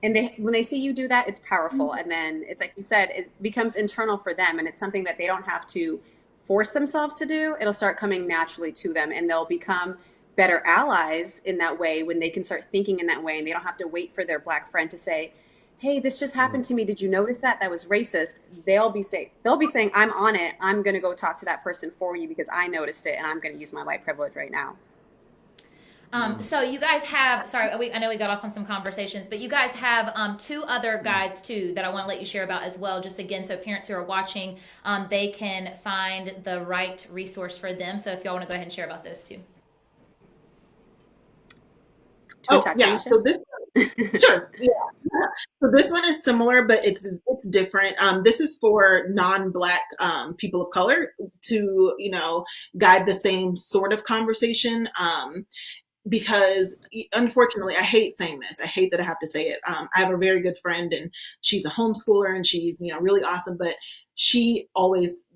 when they see you do that, it's powerful. And then it's like you said, it becomes internal for them. And it's something that they don't have to force themselves to do. It'll start coming naturally to them, and they'll become better allies in that way when they can start thinking in that way. And they don't have to wait for their black friend to say, hey, this just happened to me. Did you notice that? That was racist. They'll be saying, I'm on it. I'm going to go talk to that person for you because I noticed it, and I'm going to use my white privilege right now. So you guys have, I know we got off on some conversations, but you guys have two other guides too that I want to let you share about as well. Just again, so parents who are watching, they can find the right resource for them. So if y'all want to go ahead and share about those two. Oh, yeah. So this, sure. Yeah. So this one is similar, but it's different. This is for non-Black people of color to, guide the same sort of conversation. Because unfortunately, I hate saying this. I hate that I have to say it. I have a very good friend, and she's a homeschooler, and she's, really awesome. But she always,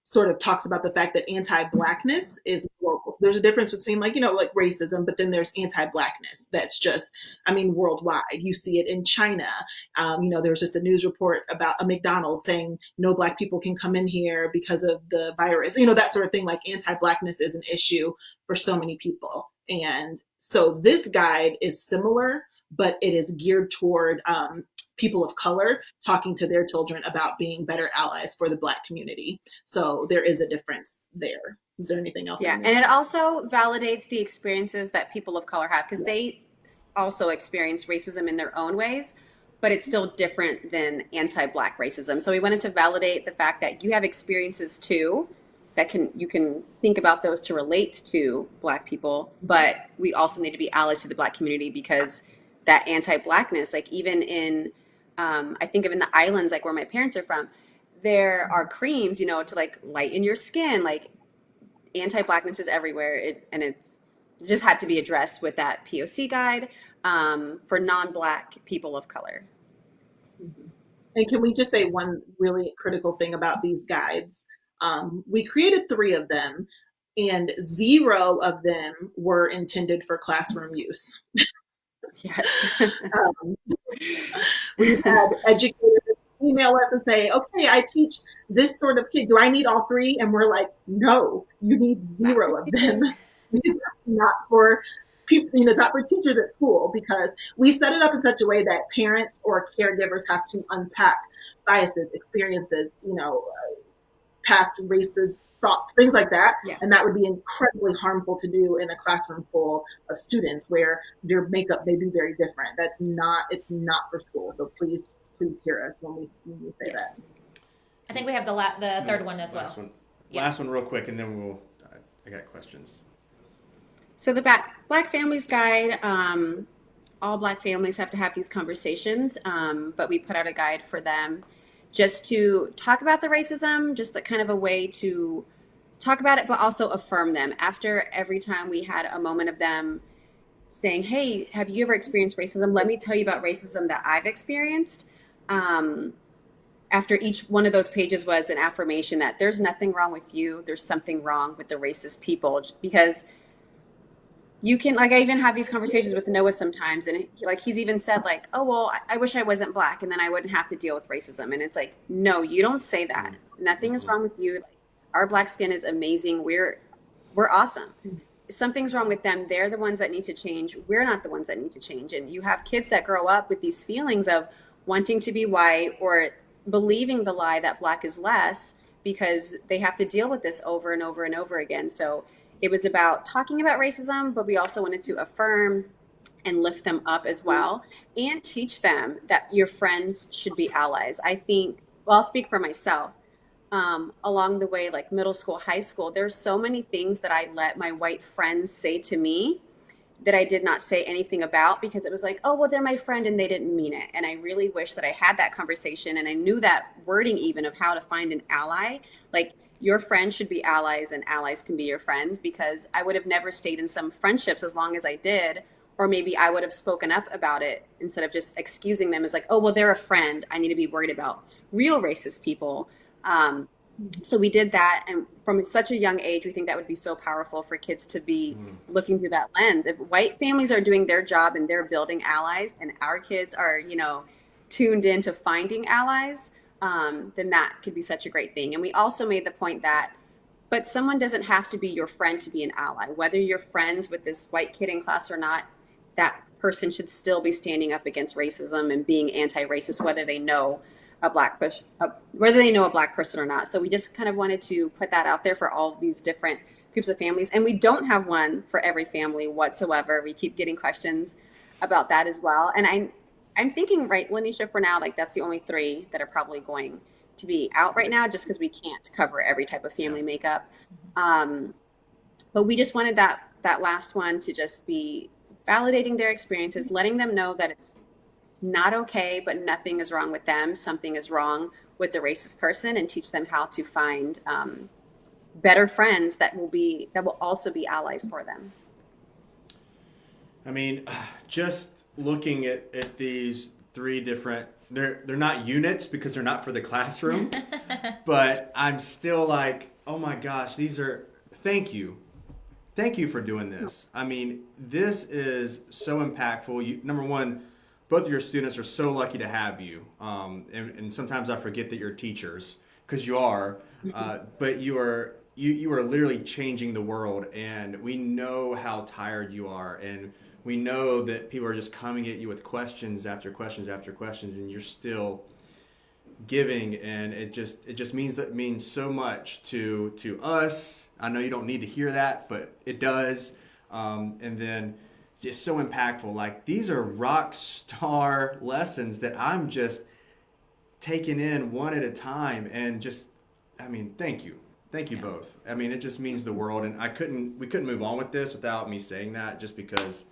sort of talks about the fact that anti-Blackness is global. So there's a difference between like racism, but then there's anti-Blackness. That's just, worldwide. You see it in China. There was just a news report about a McDonald's saying no Black people can come in here because of the virus. That sort of thing. Like, anti-Blackness is an issue for so many people. And so this guide is similar, but it is geared toward people of color talking to their children about being better allies for the Black community. So there is a difference there. Is there anything else? Yeah, and it also validates the experiences that people of color have, because they also experience racism in their own ways, but it's still different than anti-Black racism. So we wanted to validate the fact that you have experiences too, that you can think about those to relate to Black people, but we also need to be allies to the Black community, because that anti-Blackness, like even in, I think of in the islands, like where my parents are from, there are creams, to like lighten your skin. Like, anti-Blackness is everywhere. It just had to be addressed with that POC guide for non-Black people of color. And can we just say one really critical thing about these guides? We created 3 of them, and 0 of them were intended for classroom use. Yes. We've had educators email us and say, okay, I teach this sort of kid. Do I need all 3? And we're like, no, you need 0 of them. These are not for people, it's not for teachers at school, because we set it up in such a way that parents or caregivers have to unpack biases, experiences, past racist thoughts, things like that. Yeah. And that would be incredibly harmful to do in a classroom full of students where their makeup may be very different. It's not for school. So please hear us when we say that. I think we have the third one as well. Last one real quick, and then I got questions. So the Black Families Guide, all Black families have to have these conversations, but we put out a guide for them just to talk about the racism, just like kind of a way to talk about it, but also affirm them. After every time we had a moment of them saying, "Hey, have you ever experienced racism? Let me tell you about racism that I've experienced." Um, After each one of those pages was an affirmation that there's nothing wrong with you. There's something wrong with the racist people, because you can, like, I even have these conversations with Noah sometimes, and like he's even said like, "Oh well, I wish I wasn't black, and then I wouldn't have to deal with racism." And it's like, no, you don't say that. Nothing is wrong with you. Like, our black skin is amazing. We're awesome. Something's wrong with them. They're the ones that need to change. We're not the ones that need to change. And you have kids that grow up with these feelings of wanting to be white, or believing the lie that black is less, because they have to deal with this over and over and over again. So it was about talking about racism, but we also wanted to affirm and lift them up as well, and teach them that your friends should be allies. I think, well, I'll speak for myself. Along the way, like middle school, high school, there's so many things that I let my white friends say to me that I did not say anything about, because it was like, oh, well, they're my friend and they didn't mean it. And I really wish that I had that conversation and I knew that wording even of how to find an ally. Like, your friends should be allies and allies can be your friends, because I would have never stayed in some friendships as long as I did. Or maybe I would have spoken up about it instead of just excusing them as like, oh, well, they're a friend. I need to be worried about real racist people. Um, so we did that, and from such a young age, we think that would be so powerful for kids to be looking through that lens. If white families are doing their job and they're building allies, and our kids are, tuned into finding allies, then that could be such a great thing. And we also made the point that, but someone doesn't have to be your friend to be an ally. Whether you're friends with this white kid in class or not, that person should still be standing up against racism and being anti-racist, whether they know whether they know a black person or not. So we just kind of wanted to put that out there for all of these different groups of families. And we don't have one for every family whatsoever. We keep getting questions about that as well. And I'm thinking, right, LaNesha, for now, like that's the only 3 that are probably going to be out right now, just because we can't cover every type of family makeup. But we just wanted that last one to just be validating their experiences, letting them know that it's not okay, but nothing is wrong with them. Something is wrong with the racist person, and teach them how to find better friends that will also be allies for them. I mean, just looking at these 3 different, they're not units because they're not for the classroom, but I'm still like, oh my gosh, thank you. Thank you for doing this. I mean, this is so impactful. Number one, both of your students are so lucky to have you. And sometimes I forget that you're teachers, because you are, but you are literally changing the world. And we know how tired you are. And we know that people are just coming at you with questions after questions after questions, and you're still giving. And it just means so much to us. I know you don't need to hear that, but it does. And then just so impactful. Like, these are rock star lessons that I'm just taking in one at a time, and just, I mean, thank you both. I mean, it just means the world, and we couldn't move on with this without me saying that, just because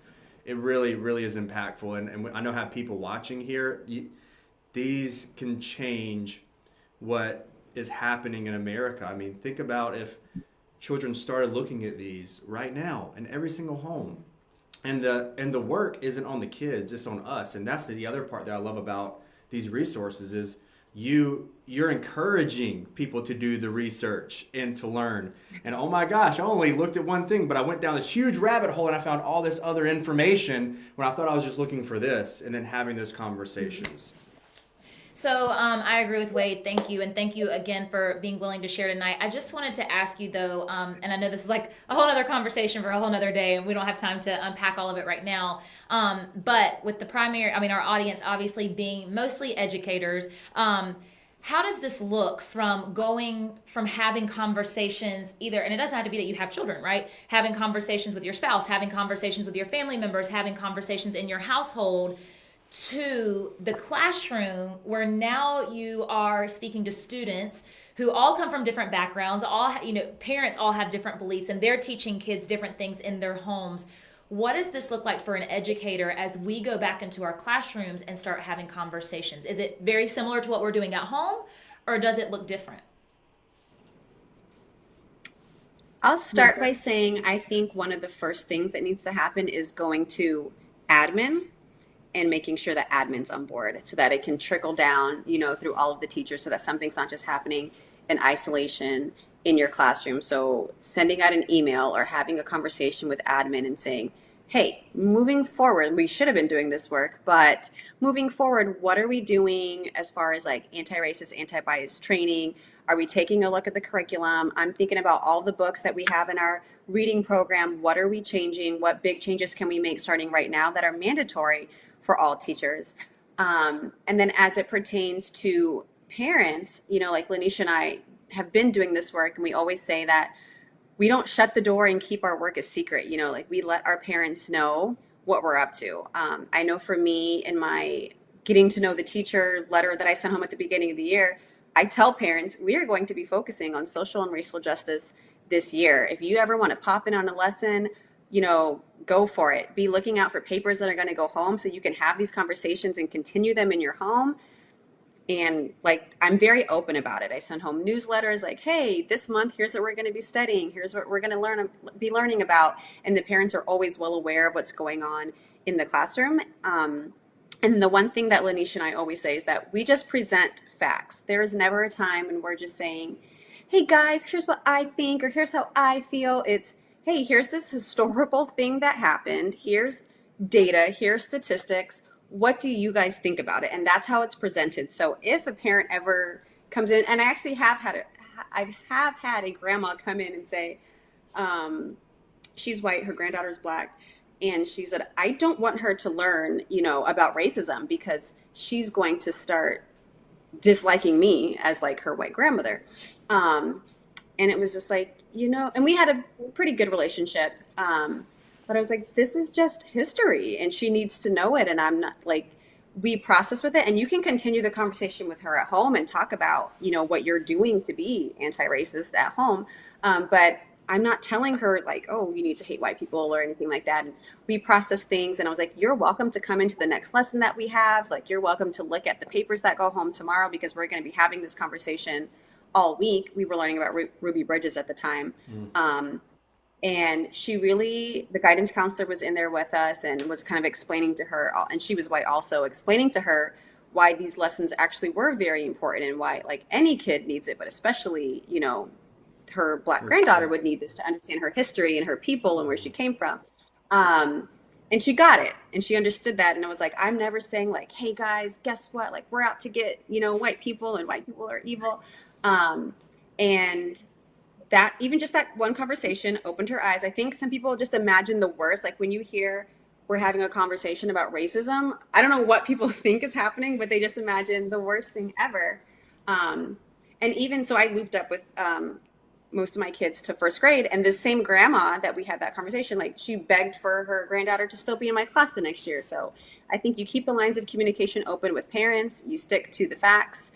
it really, really is impactful. And I know I have people watching here. These can change what is happening in America. I mean, think about if children started looking at these right now in every single home. And the work isn't on the kids, it's on us. And that's the other part that I love about these resources is you're encouraging people to do the research and to learn. And oh my gosh, I only looked at one thing, but I went down this huge rabbit hole and I found all this other information when I thought I was just looking for this, and then having those conversations. So I agree with Wade. Thank you. And thank you again for being willing to share tonight. I just wanted to ask you, though, and I know this is like a whole other conversation for a whole other day, and we don't have time to unpack all of it right now. But with our audience obviously being mostly educators, how does this look from having conversations either, and it doesn't have to be that you have children, right? Having conversations with your spouse, having conversations with your family members, having conversations in your household, to the classroom, where now you are speaking to students who all come from different backgrounds, parents all have different beliefs, and they're teaching kids different things in their homes. What does this look like for an educator as we go back into our classrooms and start having conversations? Is it very similar to what we're doing at home, or does it look different? I'll start by saying I think one of the first things that needs to happen is going to admin and making sure that admin's on board so that it can trickle down, through all of the teachers so that something's not just happening in isolation in your classroom. So sending out an email or having a conversation with admin and saying, hey, moving forward, we should have been doing this work, but moving forward, what are we doing as far as like anti-racist, anti-bias training? Are we taking a look at the curriculum? I'm thinking about all the books that we have in our reading program. What are we changing? What big changes can we make starting right now that are mandatory for all teachers? And then as it pertains to parents, like LaNesha and I have been doing this work, and we always say that we don't shut the door and keep our work a secret. Like we let our parents know what we're up to. I know for me, in my getting to know the teacher letter that I sent home at the beginning of the year, I tell parents we are going to be focusing on social and racial justice this year. If you ever want to pop in on a lesson, go for it. Be looking out for papers that are going to go home so you can have these conversations and continue them in your home. And like, I'm very open about it. I send home newsletters like, hey, this month, here's what we're going to be studying. Here's what we're going to be learning about. And the parents are always well aware of what's going on in the classroom. And the one thing that LaNesha and I always say is that we just present facts. There is never a time when we're just saying, hey guys, here's what I think, or here's how I feel. It's, hey, here's this historical thing that happened. Here's data, here's statistics. What do you guys think about it? And that's how it's presented. So if a parent ever comes in, and I actually have had a grandma come in and say, she's white, her granddaughter's black, and she said, I don't want her to learn, about racism because she's going to start disliking me as like her white grandmother. And it was just like, and we had a pretty good relationship. But I was like, this is just history and she needs to know it. And I'm not like, we process with it, and you can continue the conversation with her at home and talk about, what you're doing to be anti-racist at home. But I'm not telling her like, oh, you need to hate white people or anything like that. And we process things. And I was like, you're welcome to come into the next lesson that we have. Like, you're welcome to look at the papers that go home tomorrow because we're going to be having this conversation all week. We were learning about Ruby Bridges at the time. And the guidance counselor was in there with us and was kind of explaining to her, and she was white also, explaining to her why these lessons actually were very important and why like any kid needs it, but especially, her black granddaughter would need this to understand her history and her people and where she came from. And she got it and she understood that. And it was like, I'm never saying like, hey guys, guess what? Like we're out to get, white people and white people are evil. And that even just that one conversation opened her eyes. I think some people just imagine the worst. Like when you hear we're having a conversation about racism, I don't know what people think is happening, but they just imagine the worst thing ever. And even so I looped up with most of my kids to first grade, and this same grandma that we had that conversation, like she begged for her granddaughter to still be in my class the next year. So I think you keep the lines of communication open with parents, you stick to the facts,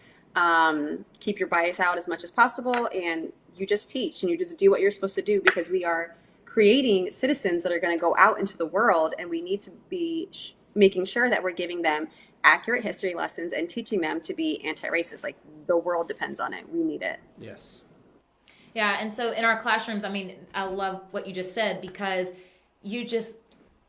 keep your bias out as much as possible, and you just teach and you just do what you're supposed to do, because we are creating citizens that are going to go out into the world, and we need to be making sure that we're giving them accurate history lessons and teaching them to be anti-racist. Like the world depends on it. We need it. Yes. Yeah, and so in our classrooms, I mean, I love what you just said, because you just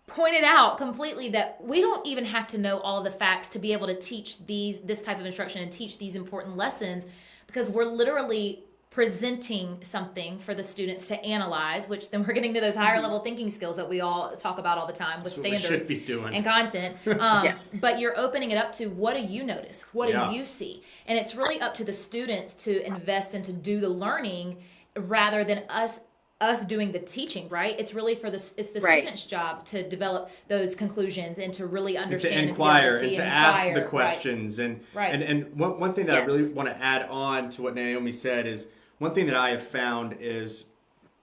pointed out completely that we don't even have to know all the facts to be able to teach this type of instruction and teach these important lessons, because we're literally presenting something for the students to analyze, which then we're getting to those higher level thinking skills that we all talk about all the time with standards and content. Yes. But you're opening it up to, what do you notice? What do you see? And it's really up to the students to invest and to do the learning rather than us doing the teaching, right? It's really it's the student's job to develop those conclusions and to really understand and to inquire and to ask the questions. And one thing that I really want to add on to what Naomi said is, one thing that I have found is,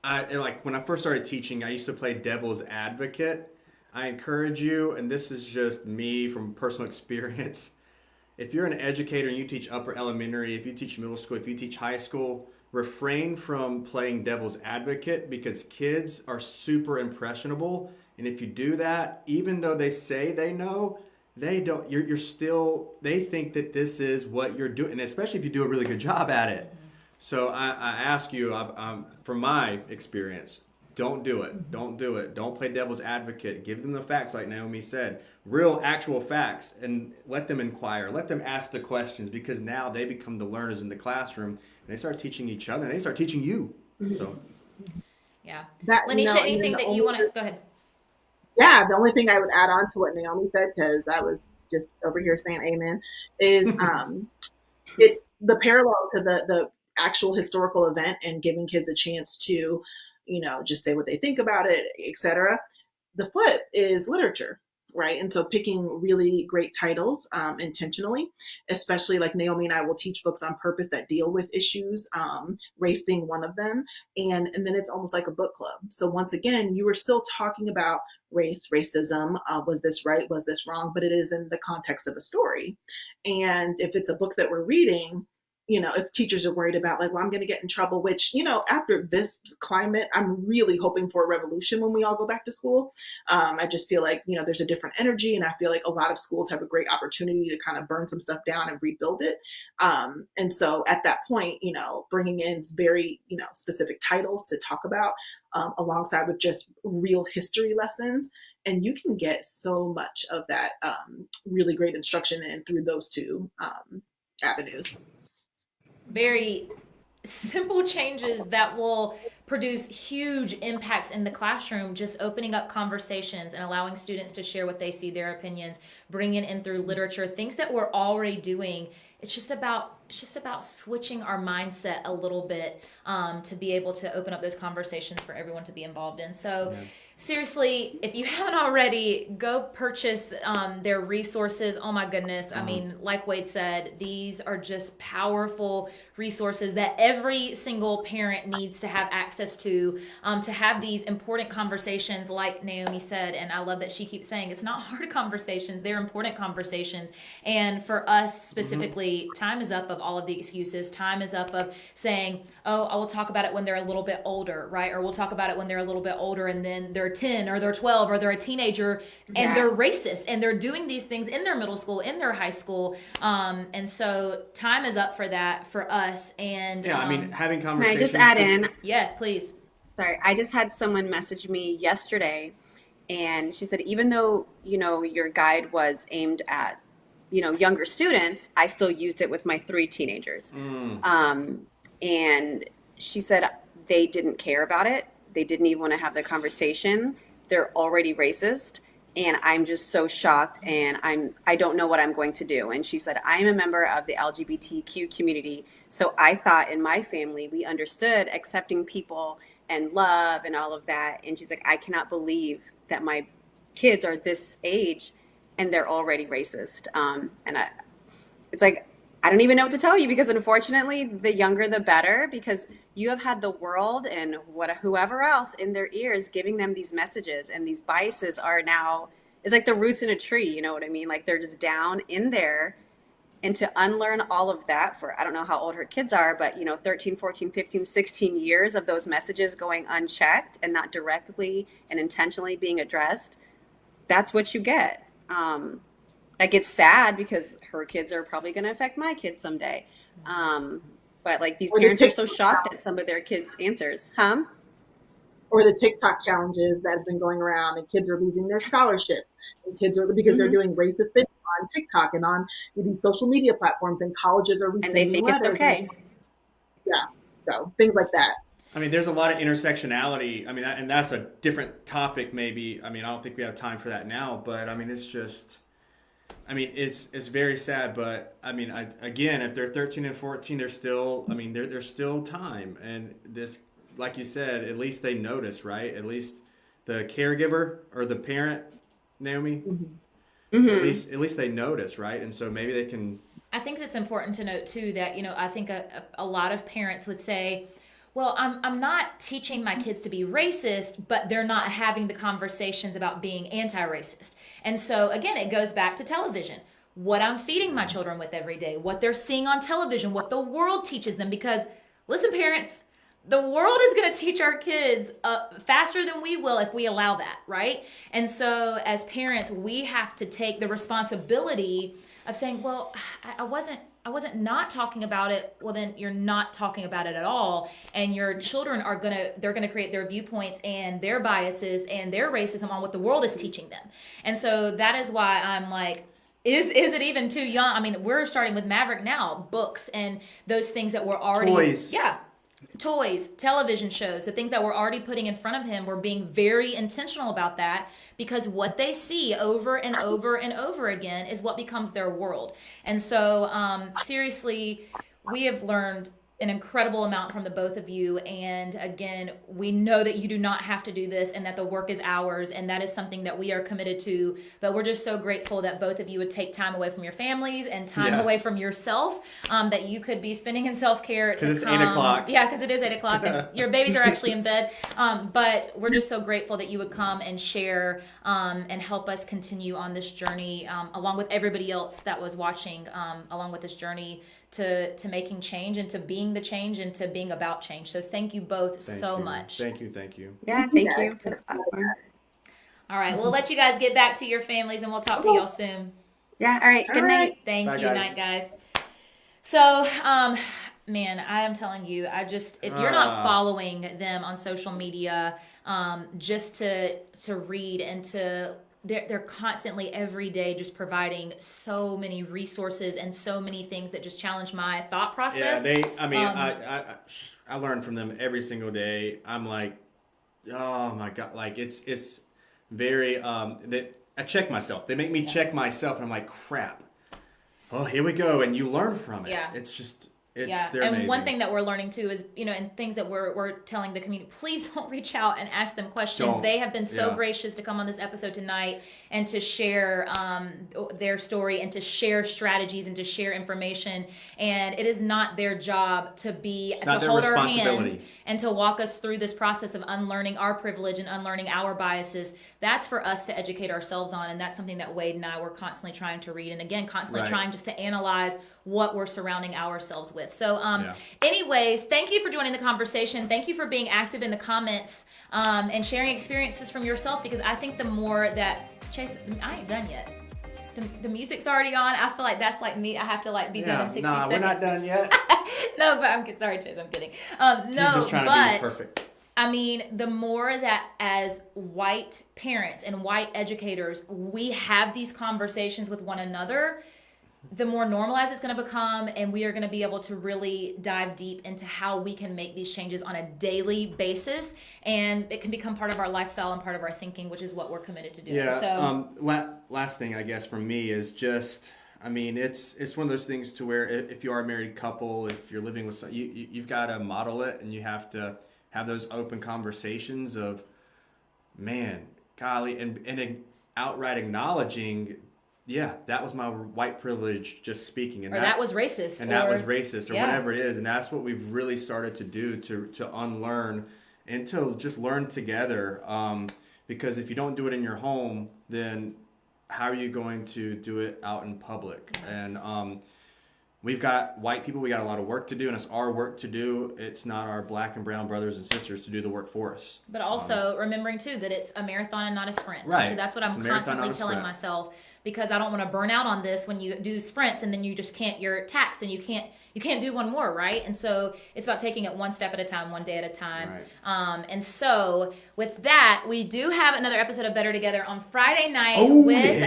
when I first started teaching, I used to play devil's advocate. I encourage you, and this is just me from personal experience, if you're an educator and you teach upper elementary, if you teach middle school, if you teach high school, refrain from playing devil's advocate, because kids are super impressionable. And if you do that, even though they say they know, they don't, they think that this is what you're doing, and especially if you do a really good job at it. So I ask you, from my experience, don't do it. Don't do it. Don't play devil's advocate. Give them the facts, like Naomi said, real, actual facts, and let them inquire. Let them ask the questions, because now they become the learners in the classroom, and they start teaching each other, and they start teaching you. So, Yeah. That, LaNesha, anything that you want to go ahead? Yeah, the only thing I would add on to what Naomi said, because I was just over here saying amen, is it's the parallel to the actual historical event and giving kids a chance to, just say what they think about it, etc. The flip is literature, right? And so picking really great titles intentionally, especially like Naomi and I will teach books on purpose that deal with issues, race being one of them. And then it's almost like a book club. So once again, you are still talking about race, racism, was this right, was this wrong, but it is in the context of a story. And if it's a book that we're reading, if teachers are worried about like, well, I'm going to get in trouble, which, after this climate, I'm really hoping for a revolution when we all go back to school. I just feel like, there's a different energy, and I feel like a lot of schools have a great opportunity to kind of burn some stuff down and rebuild it. And so at that point, bringing in very, specific titles to talk about, alongside with just real history lessons. And you can get so much of that really great instruction in through those two avenues. Very simple changes that will produce huge impacts in the classroom, just opening up conversations and allowing students to share what they see, their opinions, bringing in through literature, things that we're already doing. It's just about switching our mindset a little bit, to be able to open up those conversations for everyone to be involved in. So seriously, if you haven't already, go purchase their resources. Oh my goodness. I mean, like Wade said, these are just powerful resources that every single parent needs to have access to have these important conversations, like Naomi said. And I love that she keeps saying it's not hard conversations, they're important conversations. And for us specifically, time is up of all of the excuses. Time is up of saying, oh, I will talk about it when they're a little bit older, right? Or we'll talk about it when they're a little bit older and then they're 10 or they're 12 or they're a teenager and they're racist and they're doing these things in their middle school, in their high school. And so time is up for that for us. And having conversations. Can I just add in? Yes, please. Sorry, I just had someone message me yesterday, and she said, even though, your guide was aimed at, younger students, I still used it with my 3 teenagers. And she said they didn't care about it. They didn't even want to have the conversation. They're already racist. And I'm just so shocked, and I don't know what I'm going to do. And she said, I am a member of the LGBTQ community. So I thought in my family, we understood accepting people and love and all of that. And she's like, I cannot believe that my kids are this age and they're already racist. It's like, I don't even know what to tell you, because unfortunately, the younger the better, because you have had the world and whoever else in their ears giving them these messages, and these biases are now, it's like the roots in a tree, you know what I mean? Like they're just down in there. And to unlearn all of that for, I don't know how old her kids are, but 13, 14, 15, 16 years of those messages going unchecked and not directly and intentionally being addressed, that's what you get. Like, it's sad because her kids are probably going to affect my kids someday. But like, these parents are so shocked at some of their kids' answers. Or the TikTok challenges that have been going around, and kids are losing their scholarships, and kids are, because they're doing racist things on TikTok and on these social media platforms, and colleges are and they think it's okay. So things like that. I mean, there's a lot of intersectionality. I mean, and that's a different topic, maybe. I mean, I don't think we have time for that now, but I mean, it's just, I mean, it's very sad. But I mean, again, if they're 13 and 14, they're still, I mean, there's still time. And this, like you said, at least they notice, right? At least the caregiver or the parent, Naomi, at least they notice, right? And so maybe they can. I think it's important to note too that, I think a lot of parents would say, well, I'm not teaching my kids to be racist, but they're not having the conversations about being anti-racist. And so again, it goes back to television. What I'm feeding my children with every day, what they're seeing on television, what the world teaches them. Because listen, parents, the world is going to teach our kids faster than we will if we allow that, right? And so as parents, we have to take the responsibility of saying, well, I wasn't I wasn't not talking about it. Well, then you're not talking about it at all. And your children they're gonna create their viewpoints and their biases and their racism on what the world is teaching them. And so that is why I'm like, is it even too young? I mean, we're starting with Maverick now, books and those things that we're already. Toys. Yeah. Toys, television shows, the things that we're already putting in front of him, we're being very intentional about that, because what they see over and over and over again is what becomes their world. And so seriously, we have learned an incredible amount from the both of you. And again, we know that you do not have to do this and that the work is ours, and that is something that we are committed to. But we're just so grateful that both of you would take time away from your families and time away from yourself, that you could be spending in self-care. Because it's 8 o'clock. Yeah, because it is 8 o'clock and your babies are actually in bed. But we're just so grateful that you would come and share and help us continue on this journey, along with everybody else that was watching, along with this journey to making change and to being the change and to being about change. So thank you both so much. Thank you. Yeah, thank you for this platform. All right, we'll let you guys get back to your families and we'll talk to y'all soon. Yeah, all right. Good night. Thank Bye, you. guys. Night, guys. So, man, I am telling you, if you're not following them on social media, just to read and they're constantly every day just providing so many resources and so many things that just challenge my thought process. Yeah, I learn from them every single day. I'm like, oh my God, like it's very, I check myself. They make me check myself, and I'm like, crap. Oh, here we go. And you learn from it. Yeah. They're and amazing. one thing that we're learning too is, and things that we're telling the community, please don't reach out and ask them questions. Don't. They have been so gracious to come on this episode tonight and to share their story and to share strategies and to share information. And it is not their job to hold our hand and to walk us through this process of unlearning our privilege and unlearning our biases. That's for us to educate ourselves on, and that's something that Wade and I were constantly trying to read, and again, constantly trying just to analyze what we're surrounding ourselves with. So anyways, thank you for joining the conversation. Thank you for being active in the comments and sharing experiences from yourself, because I think the more that, Chase, I ain't done yet. The music's already on. I feel like that's like me. I have to be done in 60 seconds. We're not done yet. No, but I'm sorry, Chase. I'm kidding. He's just trying to be perfect. I mean, the more that as white parents and white educators, we have these conversations with one another, the more normalized it's going to become, and we are going to be able to really dive deep into how we can make these changes on a daily basis, and it can become part of our lifestyle and part of our thinking, which is what we're committed to doing. Yeah. So, last thing I guess from me is just, I mean, it's one of those things to where if you are a married couple, if you're living with you've got to model it, and you have to have those open conversations of, man, golly, and outright acknowledging, yeah, that was my white privilege just speaking. And that was racist. That was racist, or whatever it is. And that's what we've really started to do to unlearn and to just learn together. Because if you don't do it in your home, then how are you going to do it out in public? Mm-hmm. And we've got white people, we got a lot of work to do, and it's our work to do. It's not our black and brown brothers and sisters to do the work for us. But also remembering too that it's a marathon and not a sprint. Right. So that's what I'm constantly telling myself, because I don't want to burn out on this when you do sprints and then you just can't, you're taxed and you can't do one more, right? And so it's about taking it one step at a time, one day at a time. Right. And so with that, we do have another episode of Better Together on Friday night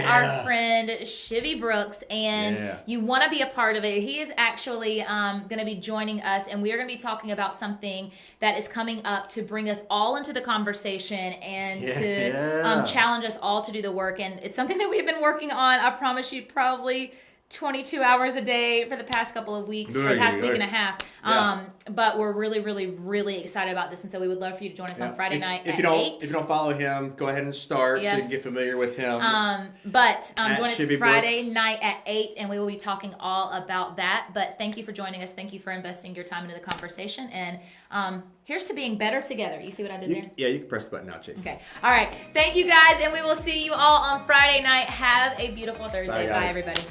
our friend Shivy Brooks, and you want to be a part of it. He is actually going to be joining us, and we are going to be talking about something that is coming up to bring us all into the conversation and to challenge us all to do the work. And it's something that we've been working on, I promise you, probably 22 hours a day for the past couple of weeks, or the past week and a half. But we're really, really, really excited about this, and so we would love for you to join us on Friday night at 8. If you don't follow him, go ahead and start so you can get familiar with him. But join us Friday Brooks. night at 8, and we will be talking all about that. But thank you for joining us. Thank you for investing your time into the conversation. And here's to being better together. You see what I did there? Yeah, you can press the button now, Chase. Okay. All right. Thank you guys, and we will see you all on Friday night. Have a beautiful Thursday. Bye everybody.